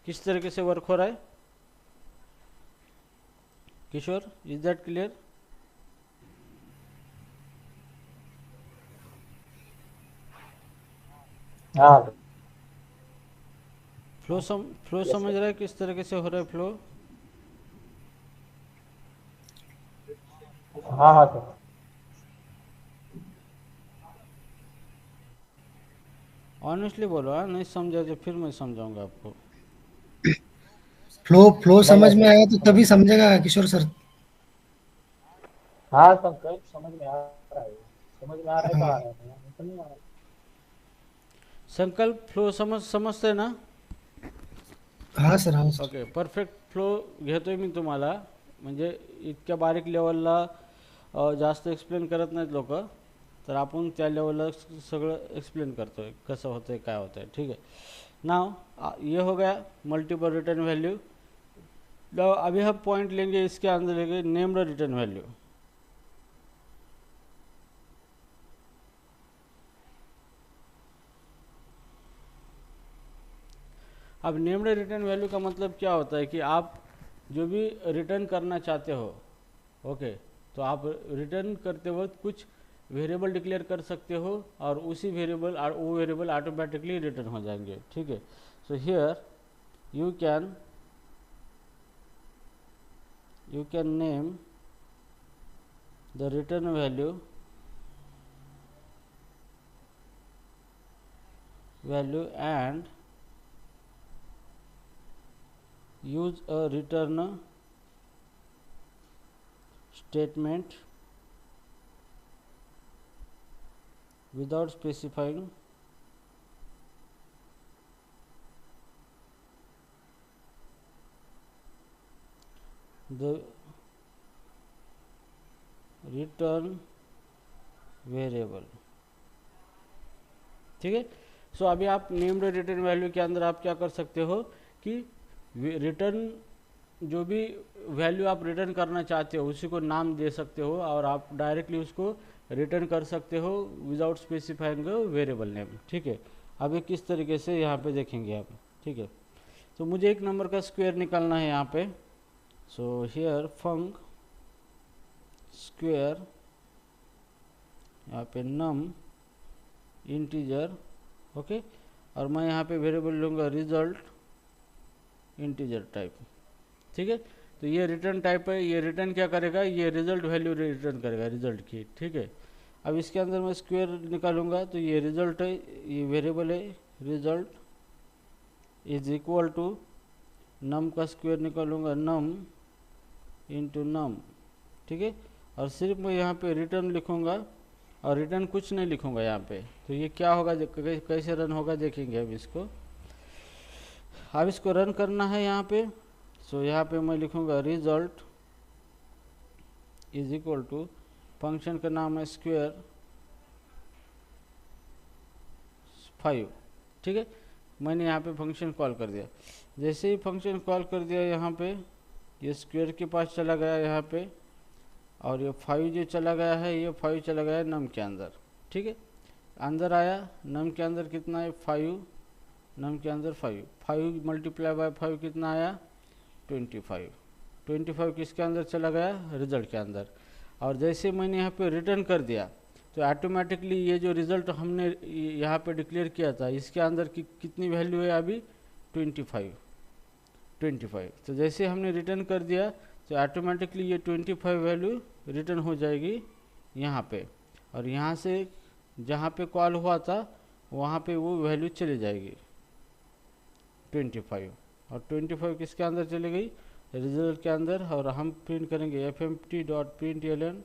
किस तरीके से वर्क हो रहा है किशोर, इज दैट क्लियर? हाँ फ्लो यस समझ सर। रहा है किस तरीके से हो रहा है फ्लो? हाँ हाँ सर। ऑनेस्टली बोलो, हाँ नहीं समझा तो फिर मैं समझाऊंगा आपको। फ्लो फ्लो नहीं समझ नहीं में सर, आया तो समझ तभी में। समझेगा किशोर सर। हाँ सर, कहीं समझ में आ रहा है, समझ में आ रहा है तो हाँ आ रहा है, नहीं तो नहीं आ रहा है। संकल्प फ्लो समजते ना? हाँ सर, हाँ सर। ओके, परफेक्ट फ्लो घेतोय मी तुम्हाला, म्हणजे इतक्या बारीक लेवलला जास्त एक्सप्लेन करत नाहीत लोक, तर आपण त्या लेवलला सगळं एक्सप्लेन करतोय कसं होतंय काय होतंय, ठीक है। नाउ ये हो गया मल्टीपल रिटर्न वैल्यू। नाउ अभी हम पॉइंट लेंगे, इसके अंदर लेंगे नेम्ड रिटर्न वैल्यू। अब नेम्ड रिटर्न वैल्यू का मतलब क्या होता है कि आप जो भी रिटर्न करना चाहते हो, ओके, तो आप रिटर्न करते वक्त कुछ वेरिएबल डिक्लेयर कर सकते हो और उसी वेरिएबल वो वेरिएबल ऑटोमेटिकली रिटर्न हो जाएंगे, ठीक है। So here you can name the return value and use a return statement without specifying the return variable, ठीक है। सो अभी आप नेम्ड रिटर्न वैल्यू के अंदर आप क्या कर सकते हो कि रिटर्न जो भी वैल्यू आप रिटर्न करना चाहते हो उसी को नाम दे सकते हो और आप डायरेक्टली उसको रिटर्न कर सकते हो विदाउट स्पेसिफाइंग वेरिएबल नेम, ठीक है। अभी किस तरीके से यहाँ पे देखेंगे आप, ठीक है। तो मुझे एक नंबर का स्क्वायर निकालना है यहाँ पे। सो हियर फंक स्क्वायर, यहाँ पे नम इंटीजर, ओके, और मैं यहाँ पे वेरिएबल लूँगा रिजल्ट इंटीजर टाइप, ठीक है। तो ये रिटर्न टाइप है, ये रिटर्न क्या करेगा, ये रिजल्ट वैल्यू रिटर्न करेगा रिजल्ट की, ठीक है। अब इसके अंदर मैं स्क्वायर निकालूंगा तो ये रिजल्ट है, ये वेरिएबल है रिजल्ट इज इक्वल टू नम का स्क्वायर निकालूंगा नम इंटू नम, ठीक है। और सिर्फ मैं यहाँ पे रिटर्न लिखूँगा और रिटर्न कुछ नहीं लिखूँगा यहाँ पे। तो ये क्या होगा, कैसे रन होगा देखेंगे अब इसको। अब इसको रन करना है यहाँ पे। सो यहाँ पे मैं लिखूँगा result is equal to, function का नाम है स्क्वायर 5, ठीक है। मैंने यहाँ पे फंक्शन कॉल कर दिया। जैसे ही फंक्शन कॉल कर दिया यहाँ पे ये स्क्वायर के पास चला गया यहाँ पे, और ये 5 जो चला गया है, ये 5 चला गया है नम के अंदर, ठीक है। अंदर आया, नम के अंदर कितना है 5, नम के अंदर 5 मल्टीप्लाई बाय 5 कितना आया 25 किसके अंदर चला गया, रिजल्ट के अंदर। और जैसे मैंने यहाँ पे रिटर्न कर दिया तो ऑटोमेटिकली ये जो रिज़ल्ट हमने यहाँ पे डिक्लेयर किया था इसके अंदर कितनी वैल्यू है अभी 25। तो जैसे हमने रिटर्न कर दिया तो ऑटोमेटिकली ये 25 वैल्यू रिटर्न हो जाएगी यहाँ पे, और यहाँ से जहाँ पे कॉल हुआ था वहाँ पे वो वैल्यू चली जाएगी 25, और 25 किसके अंदर चली गई, रिजल्ट के अंदर। और हम प्रिंट करेंगे fmt.println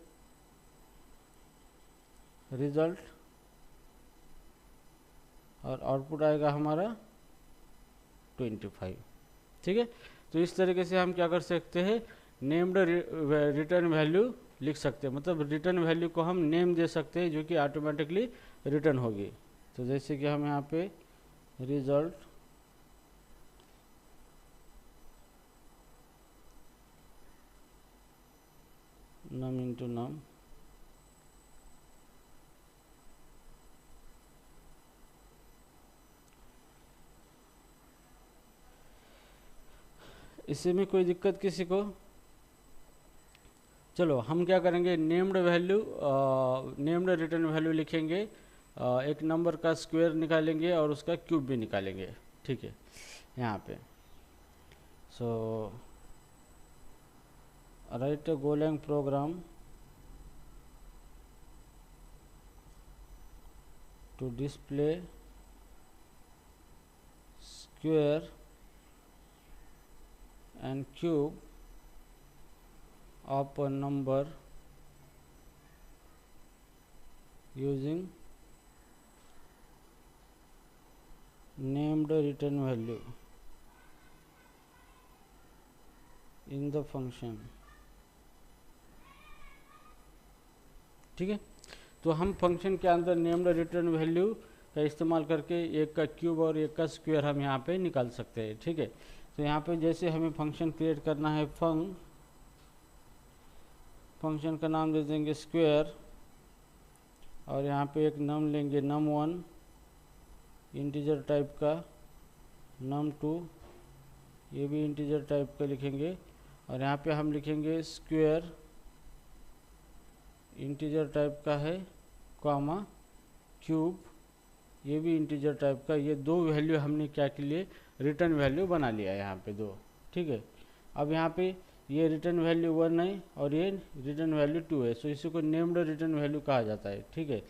रिजल्ट, और आउटपुट आएगा हमारा 25, ठीक है। तो इस तरीके से हम क्या कर सकते हैं, नेम्ड रिटर्न वैल्यू लिख सकते हैं, मतलब रिटर्न वैल्यू को हम नेम दे सकते हैं जो कि ऑटोमेटिकली रिटर्न होगी। तो जैसे कि हम यहाँ पे रिजल्ट नम इंटू नम, इससे में कोई दिक्कत किसी को। चलो हम क्या करेंगे, नेम्ड रिटर्न वैल्यू लिखेंगे, एक नंबर का स्क्वायर निकालेंगे और उसका क्यूब भी निकालेंगे, ठीक है, यहाँ पे। So write a Golang program to display square and cube of a number using named return value in the function, ठीक है। तो हम फंक्शन के अंदर नेम्ड रिटर्न वैल्यू का इस्तेमाल करके एक का क्यूब और एक का स्क्वायर हम यहाँ पे निकाल सकते हैं, ठीक है। तो यहाँ पे जैसे हमें फंक्शन क्रिएट करना है, फंक्शन का नाम दे देंगे स्क्वायर, और यहाँ पे एक नम लेंगे num1 इंटीजर टाइप का, num2 ये भी इंटीजर टाइप का लिखेंगे, और यहाँ पे हम लिखेंगे स्क्वायर, इंटीजर टाइप का है, कॉमा क्यूब, ये भी इंटीजर टाइप का। ये दो वैल्यू हमने क्या के लिए रिटर्न वैल्यू बना लिया यहाँ पे दो, ठीक है। अब यहाँ पे ये रिटर्न वैल्यू 1 है और ये रिटर्न वैल्यू 2 है, सो इसी को नेम्ड रिटर्न वैल्यू कहा जाता है, ठीक है।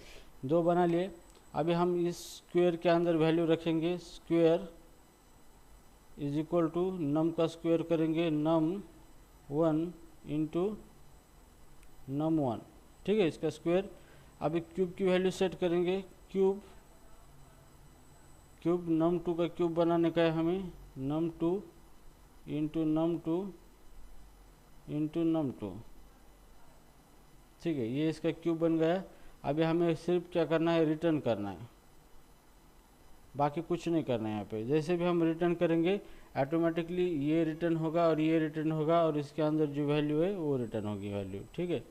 दो बना लिए। अभी हम इस स्क्वायर के अंदर वैल्यू रखेंगे, स्क्वायर इज इक्वल टू नम का स्क्वायर करेंगे, नम 1 इंटू नम 1, ठीक है, इसका स्क्वायर। अभी क्यूब की वैल्यू सेट करेंगे, क्यूब नम 2 का क्यूब बनाने का है हमें, नम 2 इंटू नम 2 इंटू नम 2, ठीक है, ये इसका क्यूब बन गया। अभी हमें सिर्फ क्या करना है, रिटर्न करना है, बाकी कुछ नहीं करना है यहाँ पे। जैसे भी हम रिटर्न करेंगे ऑटोमेटिकली ये रिटर्न होगा और ये रिटर्न होगा और इसके अंदर जो वैल्यू है वो रिटर्न होगी वैल्यू, ठीक है।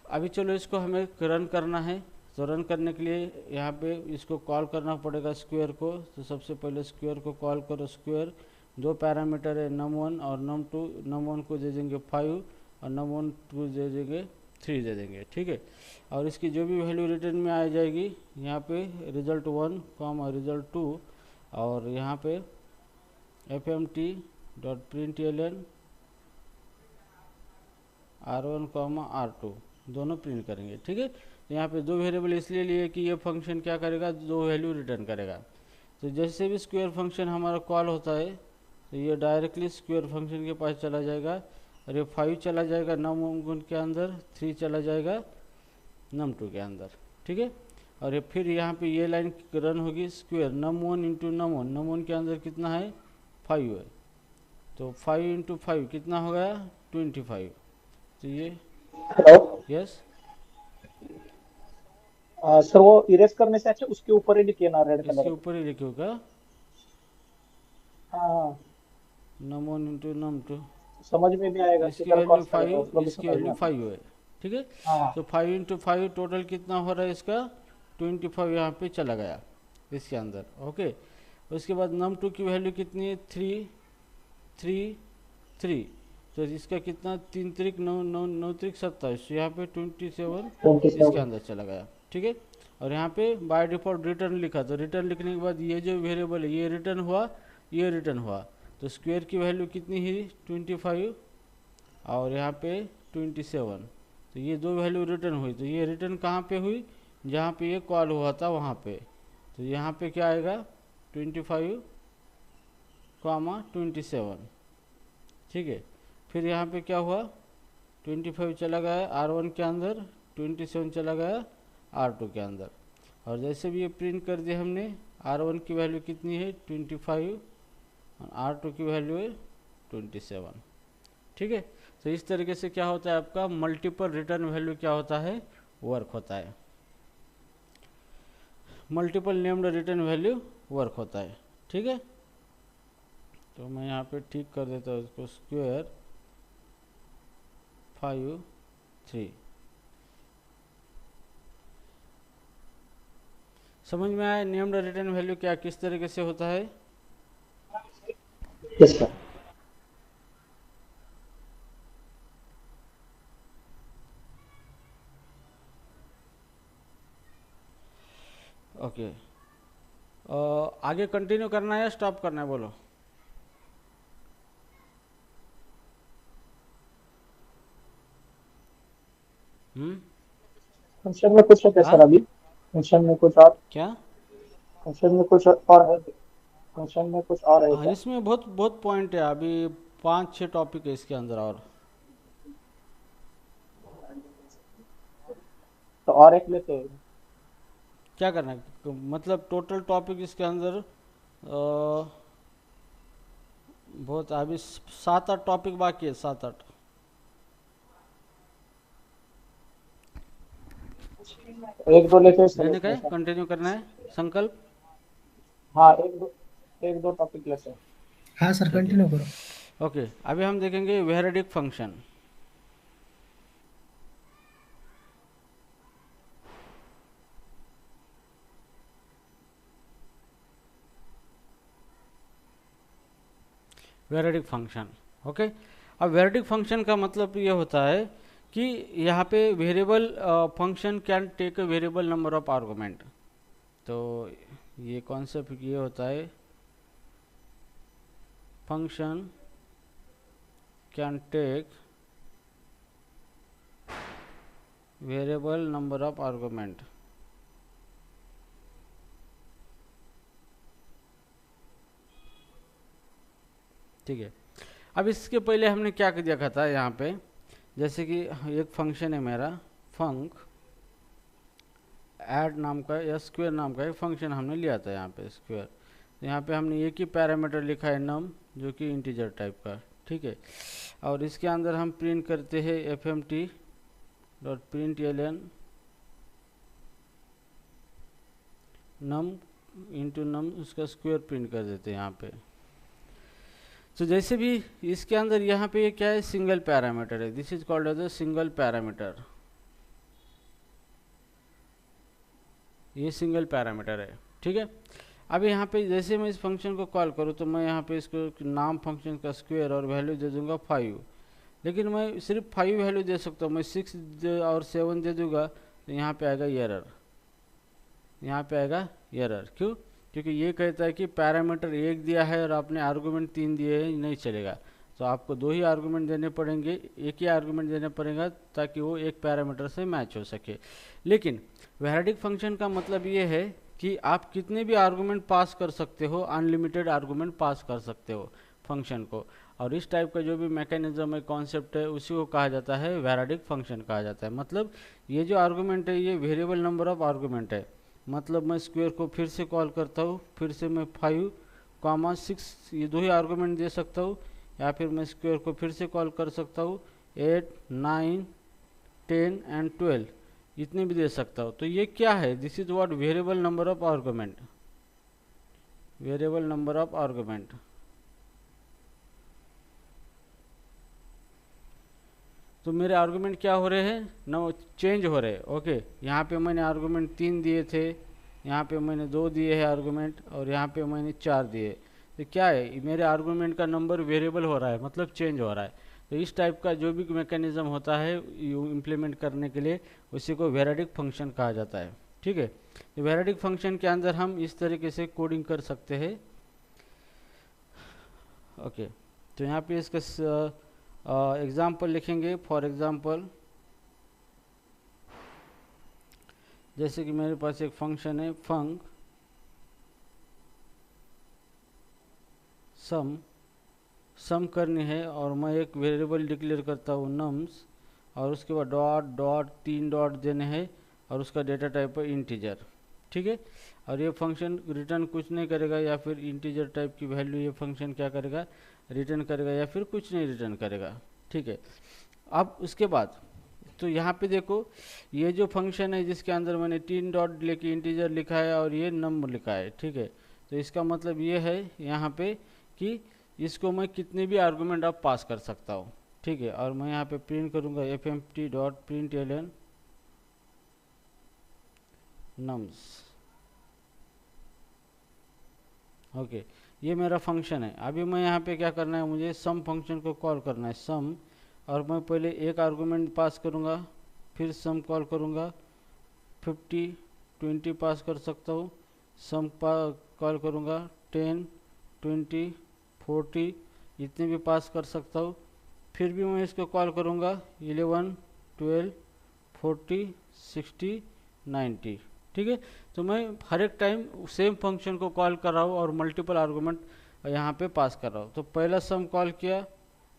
अभी चलो इसको हमें रन करना है, तो रन करने के लिए यहाँ पे इसको कॉल करना पड़ेगा स्क्वायर को। तो सबसे पहले स्क्वायर को कॉल करो, स्क्वायर दो पैरामीटर है, नम 1 और नम 2। नम 1 को दे देंगे 5 और नम 1 को दे देंगे 3 दे देंगे, ठीक है। और इसकी जो भी वैल्यू रिटर्न में आ जाएगी यहाँ पे रिजल्ट 1 कॉमा रिजल्ट 2, और यहाँ पे fmt.println r1 कॉमा r2 दोनों प्रिंट करेंगे, ठीक है। तो यहाँ पे दो वेरिएबल इसलिए लिए कि ये फंक्शन क्या करेगा, दो वैल्यू रिटर्न करेगा। तो जैसे भी स्क्वायर फंक्शन हमारा कॉल होता है तो ये डायरेक्टली स्क्वायर फंक्शन के पास चला जाएगा और ये 5 चला जाएगा नम 1 के अंदर, 3 चला जाएगा नम 2 के अंदर, ठीक है। और ये फिर यहाँ पे ये लाइन रन होगी, स्क्वायर नम 1 इंटू नम 1, नम 1 के अंदर कितना है 5 है, तो 5 इंटू 5 कितना हो गया 25। तो ये हेलो यस, सर, वो इरेज करने से अच्छा उसके ऊपर ही लिखिए ना, रेड इसके कलर। ऊपर ही लिखे होगा हाँ, नम 1 इंटू नम 2, समझ में भी आएगा, इसकी किधर वैल्यू कॉस्ट करेगा 5, उसको भी इसकी समझ में वैल्यू आता 5 है, ठीक है। है। हाँ, तो 5 इंटू 5 टोटल कितना हो रहा है इसका 25 यहाँ पे चला गया इसके अंदर, ओके। उसके बाद नम 2 की वैल्यू कितनी है 3 3 3, तो इसका कितना 3 त्रिक 9 9 9 त्रिक 27, यहाँ पे 27 इसके 27। अंदर चला गया, ठीक है। और यहाँ पे बाय डिफ़ॉल्ट रिटर्न लिखा, तो रिटर्न लिखने के बाद ये जो वेरिएबल है ये रिटर्न हुआ, ये रिटर्न हुआ। तो स्क्वायर की वैल्यू कितनी है 25 और यहाँ पे 27, तो ये दो वैल्यू रिटर्न हुई। तो ये रिटर्न कहाँ पे हुई, जहाँ पे ये कॉल हुआ था वहाँ पे। तो यहाँ पे क्या आएगा 25 कॉमा 27, ठीक है। फिर यहाँ पे क्या हुआ 25 चला गया R1 के अंदर, 27 चला गया R2 के अंदर। और जैसे भी ये प्रिंट कर दिया हमने, R1 की वैल्यू कितनी है 25 और R2 की वैल्यू है 27, ठीक है। तो इस तरीके से क्या होता है आपका मल्टीपल रिटर्न वैल्यू क्या होता है वर्क होता है, multiple named return value work होता है, ठीक है। तो मैं यहाँ पे ठीक कर देता हूँ इसको, स्क्वायर 5 3। समझ में आया नेम्ड रिटर्न वैल्यू क्या किस तरीके से होता है। Yes sir. ओके, आगे कंटिन्यू करना है या स्टॉप करना है बोलो। फंक्शन में कुछ है क्या सर? हाँ अभी फंक्शन में कुछ और, क्या, फंक्शन में कुछ और है, फंक्शन में कुछ और है हाँ क्या? इसमें बहुत बहुत पॉइंट है, अभी 5-6 टॉपिक है इसके अंदर। और तो और एक लेते हैं। क्या करना है मतलब टोटल टॉपिक इसके अंदर बहुत, अभी 7-8 टॉपिक बाकी है, 7-8। एक दो लेते हैं सर लेने का उसमें है, सर। कंटिन्यू करना है संकल्प। हाँ, एक दो टॉपिक लेते हैं। हाँ सर, ठीक है, कंटिन्यू करो। ओके। अभी हम देखेंगे वेरिडिक फंक्शन। वेरिडिक फंक्शन। ओके, अब वेरिडिक फंक्शन का मतलब ये होता है कि यहाँ पे variable function can take a variable number of argument. तो ये कॉन्सेप्ट ये होता है, function can take variable number of argument. ठीक है, अब इसके पहले हमने क्या देखा था यहाँ पे, जैसे कि एक फंक्शन है मेरा फंक ऐड नाम का या स्क्वायर नाम का एक फंक्शन हमने लिया था यहाँ पे स्क्वायर। तो यहाँ पे हमने एक ही पैरामीटर लिखा है नम, जो कि इंटीजर टाइप का। ठीक है, और इसके अंदर हम प्रिंट करते हैं fmt डॉट प्रिंट एलन नम इंटू नम, उसका स्क्वायर प्रिंट कर देते हैं यहाँ पे। तो जैसे भी इसके अंदर यहाँ पे ये क्या है, सिंगल पैरामीटर है, this is called as a single parameter. ये सिंगल पैरामीटर है। ठीक है, अब यहाँ पे जैसे मैं इस फंक्शन को कॉल करूँ तो मैं यहाँ पे इसको नाम फंक्शन का स्क्वायर और वैल्यू दे दूंगा 5, लेकिन मैं सिर्फ 5 वैल्यू दे सकता हूँ। मैं 6 और 7 दे दूंगा तो यहाँ पे आएगा एरर, यहाँ पे आएगा एरर। क्यों? क्योंकि ये कहता है कि पैरामीटर 1 दिया है और आपने आर्गूमेंट 3 दिए हैं, नहीं चलेगा। तो आपको 2 ही आर्गूमेंट देने पड़ेंगे, एक ही आर्गूमेंट देना पड़ेगा ताकि वो एक पैरामीटर से मैच हो सके। लेकिन वेरिडिक फंक्शन का मतलब ये है कि आप कितने भी आर्गूमेंट पास कर सकते हो, अनलिमिटेड आर्गूमेंट पास कर सकते हो फंक्शन को। और इस टाइप का जो भी मैकेनिज्म है, कॉन्सेप्ट है, उसी को कहा जाता है वेरिडिक फंक्शन कहा जाता है। मतलब ये जो आर्गूमेंट है ये वेरिएबल नंबर ऑफ आर्गूमेंट है। मतलब मैं स्क्वायर को फिर से कॉल करता हूँ, फिर से मैं 5, 6 ये 2 ही आर्गूमेंट दे सकता हूँ, या फिर मैं स्क्वायर को फिर से कॉल कर सकता हूँ 8, 9, 10 एंड 12 इतने भी दे सकता हूँ। तो ये क्या है, this is what variable number of argument, variable number of argument. तो मेरे आर्गूमेंट क्या हो रहे हैं, नो चेंज हो रहे हैं। ओके, यहाँ पे मैंने आर्गूमेंट 3 दिए थे, यहाँ पे मैंने 2 दिए हैं आर्गूमेंट, और यहाँ पे मैंने 4 दिए। तो क्या है, मेरे आर्गूमेंट का नंबर वेरिएबल हो रहा है, मतलब चेंज हो रहा है। तो इस टाइप का जो भी मैकेनिज्म होता है इम्प्लीमेंट करने के लिए, उसी को वेरिडिक फंक्शन कहा जाता है। ठीक है, तो वेरिडिक फंक्शन के अंदर हम इस तरीके से कोडिंग कर सकते हैं। ओके, तो यहाँ पे इसका एग्जाम्पल लिखेंगे। फॉर एग्जाम्पल, जैसे कि मेरे पास एक फंक्शन है फंक सम करनी है, और मैं एक वेरिएबल डिक्लेयर करता हूँ नम्स, और उसके बाद डॉट डॉट 3 डॉट देने हैं, और उसका डेटा टाइप है इंटीजर। ठीक है, और ये फंक्शन रिटर्न कुछ नहीं करेगा, या फिर इंटीजर टाइप की वैल्यू ये फंक्शन क्या करेगा, रिटर्न करेगा, या फिर कुछ नहीं रिटर्न करेगा। ठीक है, अब उसके बाद तो यहाँ पे देखो, ये जो फंक्शन है जिसके अंदर मैंने 3 डॉट लेके इंटीजर लिखा है और ये नंबर लिखा है। ठीक है, तो इसका मतलब ये है यहाँ पे कि इसको मैं कितने भी आर्गूमेंट आप पास कर सकता हूँ। ठीक है, और मैं यहाँ पे प्रिंट करूँगा fmt dot print L N nums. Okay, ये मेरा फंक्शन है। अभी मैं यहाँ पे क्या करना है, मुझे सम फंक्शन को कॉल करना है सम, और मैं पहले एक आर्गूमेंट पास करूँगा, फिर सम कॉल करूँगा, 50, 20 पास कर सकता हूँ, सम कॉल करूँगा 10, 20, 40 इतने भी पास कर सकता हूँ। फिर भी मैं इसको कॉल करूँगा 11, 12, 40, 60, 90। ठीक है, तो मैं हर एक टाइम सेम फंक्शन को कॉल कर रहा हूँ और मल्टीपल आर्गूमेंट यहाँ पे पास कर रहा हूँ। तो पहला सम कॉल किया,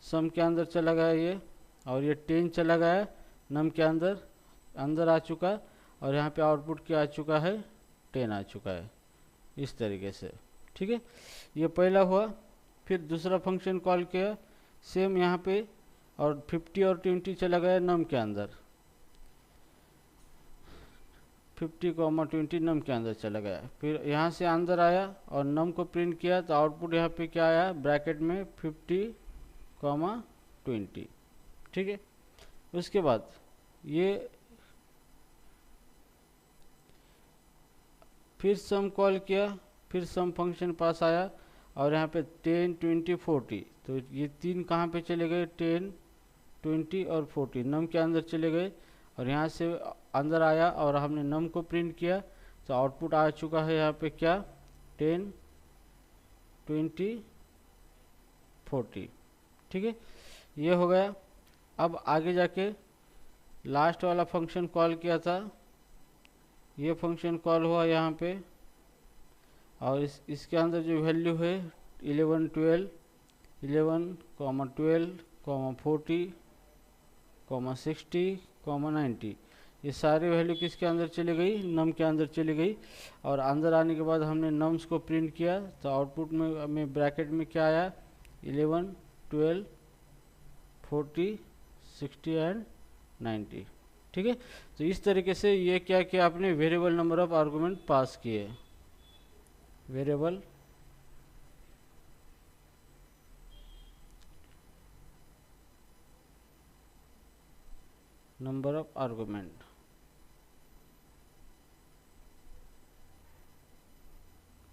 सम के अंदर चला गया ये, और ये 10 चला गया नम के अंदर आ चुका, और यहाँ पे आउटपुट क्या आ चुका है, 10 आ चुका है, इस तरीके से। ठीक है, ये पहला हुआ। फिर दूसरा फंक्शन कॉल किया सेम यहाँ पे, और 50 और 20 चला गया नम के अंदर, 50, 20 नम के अंदर चला गया। फिर यहाँ से अंदर आया और नम को प्रिंट किया, तो आउटपुट यहाँ पे क्या आया, ब्रैकेट में 50, 20। ठीक है, उसके बाद ये फिर सम कॉल किया, फिर सम फंक्शन पास आया, और यहाँ पे 10, 20, 40, तो ये तीन कहाँ पे चले गए, 10, 20 और 40 नम के अंदर चले गए, और यहाँ से अंदर आया और हमने नम को प्रिंट किया, तो आउटपुट आ चुका है यहाँ पे क्या, 10, 20, 40। ठीक है, ये हो गया। अब आगे जाके लास्ट वाला फंक्शन कॉल किया था, ये फंक्शन कॉल हुआ यहाँ पे, और इसके अंदर जो वैल्यू है 11, 12, 11, 12, 40, 60, 90, ये सारी वैल्यू किसके अंदर चली गई, नम के अंदर चली गई। और अंदर आने के बाद हमने नम्स को प्रिंट किया, तो आउटपुट में ब्रैकेट में क्या आया, 11, 12, 40, 60 एंड 90। ठीक है, तो इस तरीके से ये क्या किया आपने, वेरिएबल नंबर ऑफ आर्गुमेंट पास किए, वेरिएबल नंबर ऑफ आर्गुमेंट।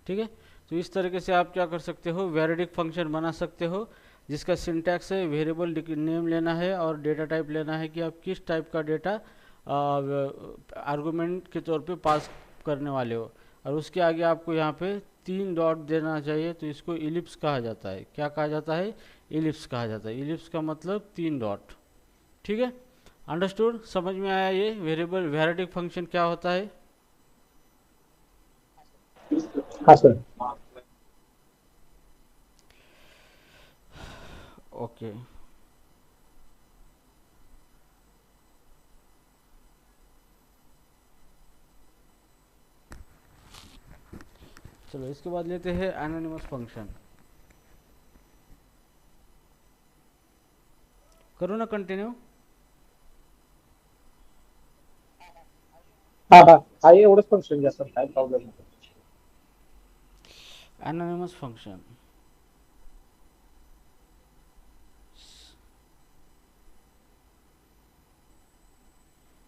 ठीक है, तो इस तरीके से आप क्या कर सकते हो, वेरिडिक फंक्शन बना सकते हो, जिसका सिंटैक्स है वेरिएबल नेम लेना है और डेटा टाइप लेना है कि आप किस टाइप का डेटा आर्गुमेंट के तौर पे पास करने वाले हो, और उसके आगे आपको यहाँ पे 3 डॉट देना चाहिए, तो इसको इलिप्स कहा जाता है। क्या कहा जाता है, इलिप्स कहा जाता है। इलिप्स का मतलब 3 डॉट। ठीक है, अंडरस्टूड, समझ में आया ये वेरिएबल वेरिडिक फंक्शन क्या होता है। हाँ सर। ओके, चलो इसके बाद लेते हैं एनोनिमस फंक्शन। करो ना कंटिन्यू। हाँ हाँ हाँ, ये एवढंच फंक्शन घ्या सर, काय प्रॉब्लेम नाही. anonymous function,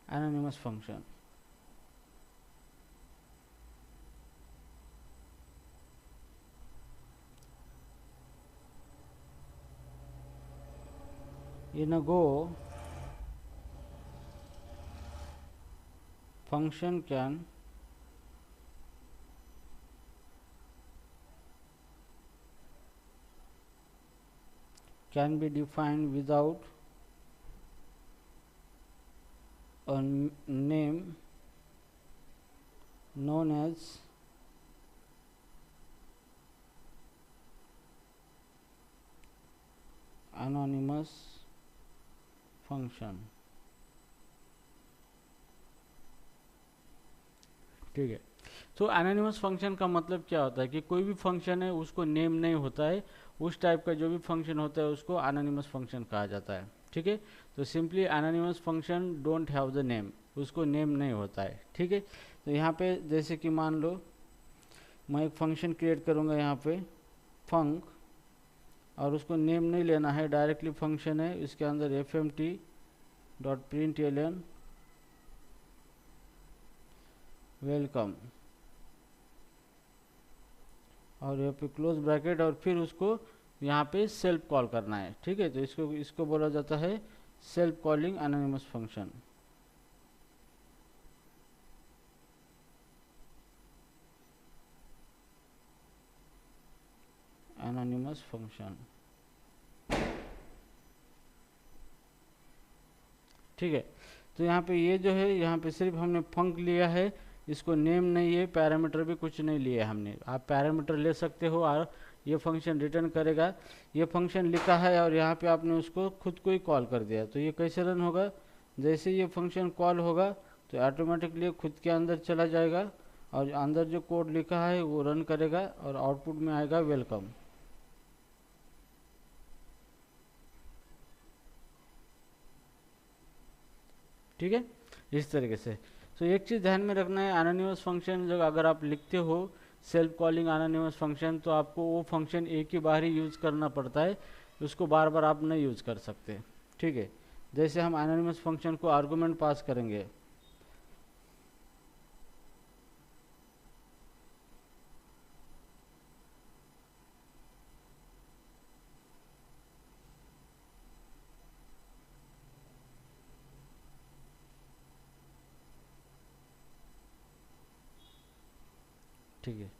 anonymous function, in a Go function can be defined without a name known as anonymous function। ठीक है, तो एनोनिमस फंक्शन का मतलब क्या होता है कि कोई भी फंक्शन है उसको नेम नहीं होता है, उस टाइप का जो भी फंक्शन होता है उसको एनोनिमस फंक्शन कहा जाता है। ठीक है, तो simply anonymous function don't have the name, उसको नेम नहीं होता है। ठीक है, तो यहाँ पे जैसे कि मान लो मैं एक फंक्शन क्रिएट करूँगा यहाँ पे फंक, और उसको नेम नहीं लेना है, डायरेक्टली फंक्शन है, इसके अंदर fmt.println वेलकम, और यहाँ पे क्लोज ब्रैकेट, और फिर उसको यहाँ पे सेल्फ कॉल करना है। ठीक है, तो इसको बोला जाता है self calling anonymous function. Anonymous function, ठीक है, तो यहाँ पे ये जो है, यहाँ पे सिर्फ हमने फंक लिया है, इसको नेम नहीं है, पैरामीटर भी कुछ नहीं लिया हमने। आप पैरामीटर ले सकते हो और ये फंक्शन रिटर्न करेगा। ये फंक्शन लिखा है और यहाँ पे आपने उसको खुद को ही कॉल कर दिया, तो ये कैसे रन होगा, जैसे ये फंक्शन कॉल होगा तो ऑटोमेटिकली खुद के अंदर चला जाएगा और अंदर जो कोड लिखा है वो रन करेगा और आउटपुट में आएगा वेलकम। ठीक है, इस तरीके से। तो एक चीज़ ध्यान में रखना है, एनोनिमस फंक्शन जब अगर आप लिखते हो सेल्फ कॉलिंग एनोनिमस फंक्शन, तो आपको वो फंक्शन एक ही बार ही यूज़ करना पड़ता है, उसको बार बार आप नहीं यूज़ कर सकते। ठीक है, जैसे हम एनोनिमस फंक्शन को आर्गुमेंट पास करेंगे, ठीक है।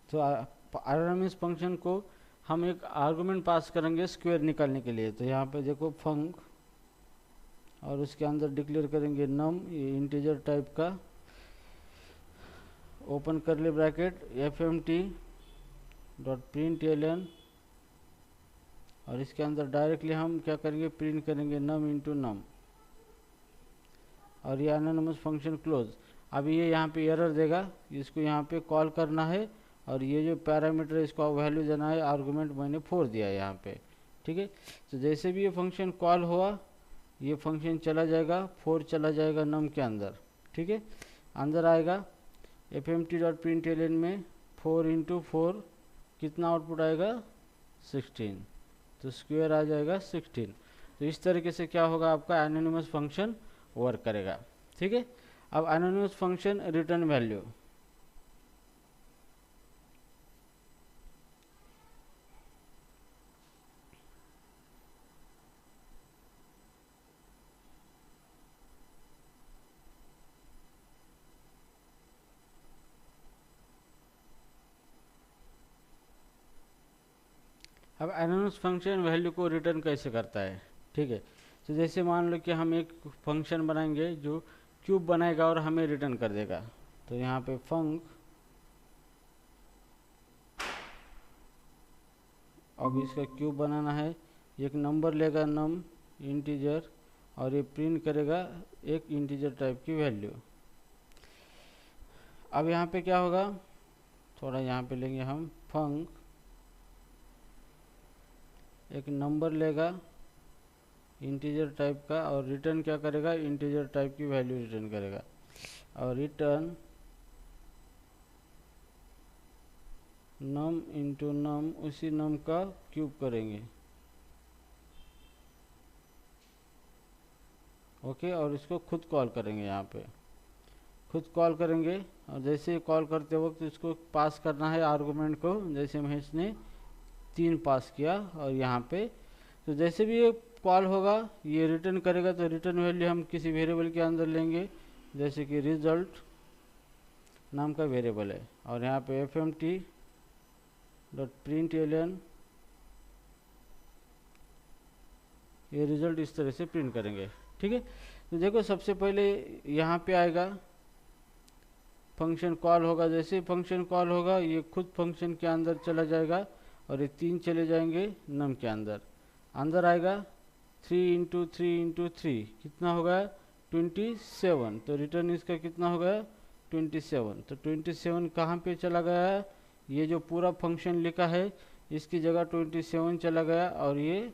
तो आरएमएस फंक्शन को हम एक आर्गुमेंट पास करेंगे स्क्वायर निकालने के लिए। तो यहाँ पे देखो फंक, और उसके अंदर डिक्लेयर करेंगे नम, ये इंटीजर टाइप का, open curly bracket fmt dot print L N, और इसके अंदर डायरेक्टली हम क्या करेंगे, प्रिंट करेंगे नम इंटू नम, और ये एनोनिमस फंक्शन क्लोज। अभी ये यहाँ पे एरर देगा, इसको यहाँ पे कॉल करना है, और ये जो पैरामीटर इसको वैल्यू देना है, आर्गुमेंट मैंने 4 दिया है यहाँ पे, ठीक है। तो जैसे भी ये फंक्शन कॉल हुआ, ये फंक्शन चला जाएगा, 4 चला जाएगा नम के अंदर, ठीक है। अंदर आएगा fmt डॉट प्रिंट एलन में 4 इंटू 4 कितना आउटपुट आएगा, 16, तो स्क्वायर आ जाएगा 16। तो इस तरीके से क्या होगा, आपका एनोनिमस फंक्शन वर्क करेगा, ठीक है। अब एनोनिमस फंक्शन रिटर्न वैल्यू, अब एनोनिमस फंक्शन वैल्यू को रिटर्न कैसे करता है, ठीक है। तो जैसे मान लो कि हम एक फंक्शन बनाएंगे जो क्यूब बनाएगा और हमें रिटर्न कर देगा। तो यहाँ पे फंक, अब इसका क्यूब बनाना है, एक नंबर लेगा नम इंटीजर, और ये प्रिंट करेगा एक इंटीजर टाइप की वैल्यू। अब यहाँ पे क्या होगा, थोड़ा यहाँ पे लेंगे हम, फंक एक नंबर लेगा इंटीजर टाइप का, और रिटर्न क्या करेगा, इंटीजर टाइप की वैल्यू रिटर्न करेगा, और रिटर्न नम इंटू नम, उसी नम का क्यूब करेंगे, ओके। और इसको खुद कॉल करेंगे, यहाँ पे खुद कॉल करेंगे, और जैसे कॉल करते वक्त इसको पास करना है आर्गुमेंट को, जैसे महेश ने 3 पास किया, और यहाँ पे तो जैसे भी ये कॉल होगा ये रिटर्न करेगा। तो रिटर्न वैल्यू हम किसी वेरिएबल के अंदर लेंगे, जैसे कि रिजल्ट नाम का वेरिएबल है, और यहाँ पे fmt डॉट प्रिंट एलन, ये रिजल्ट इस तरह से प्रिंट करेंगे, ठीक है। तो देखो सबसे पहले यहाँ पे आएगा फंक्शन कॉल होगा, जैसे फंक्शन कॉल होगा ये खुद फंक्शन के अंदर चला जाएगा, और ये 3 चले जाएंगे नम के अंदर। अंदर आएगा 3 इंटू 3 इंटू 3 कितना होगा, 27। तो रिटर्न इसका कितना हो गया, 27। तो 27 कहाँ पे चला गया है, ये जो पूरा फंक्शन लिखा है इसकी जगह 27 चला गया, और ये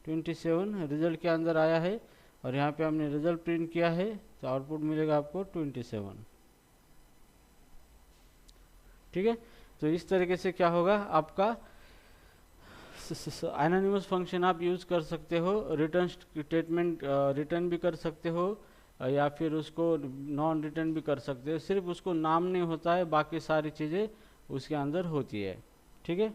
27 रिजल्ट के अंदर आया है, और यहाँ पे हमने रिजल्ट प्रिंट किया है, तो आउटपुट मिलेगा आपको 27, ठीक है। तो इस तरीके से क्या होगा, आपका एनोनिमस फंक्शन आप यूज़ कर सकते हो, रिटर्न स्टेटमेंट रिटर्न भी कर सकते हो, या फिर उसको नॉन रिटर्न भी कर सकते हो। सिर्फ उसको नाम नहीं होता है, बाकी सारी चीज़ें उसके अंदर होती है, ठीक है।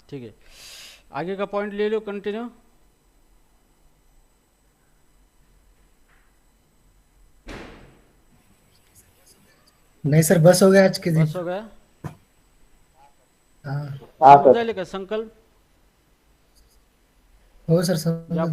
ठीक है, आगे का पॉइंट ले लो, कंटिन्यू। नहीं सर, बस हो गया आज के दिन। बस हो गया, हाँ हाँ समझ सर। आएगा संकल्प हो सर, सब या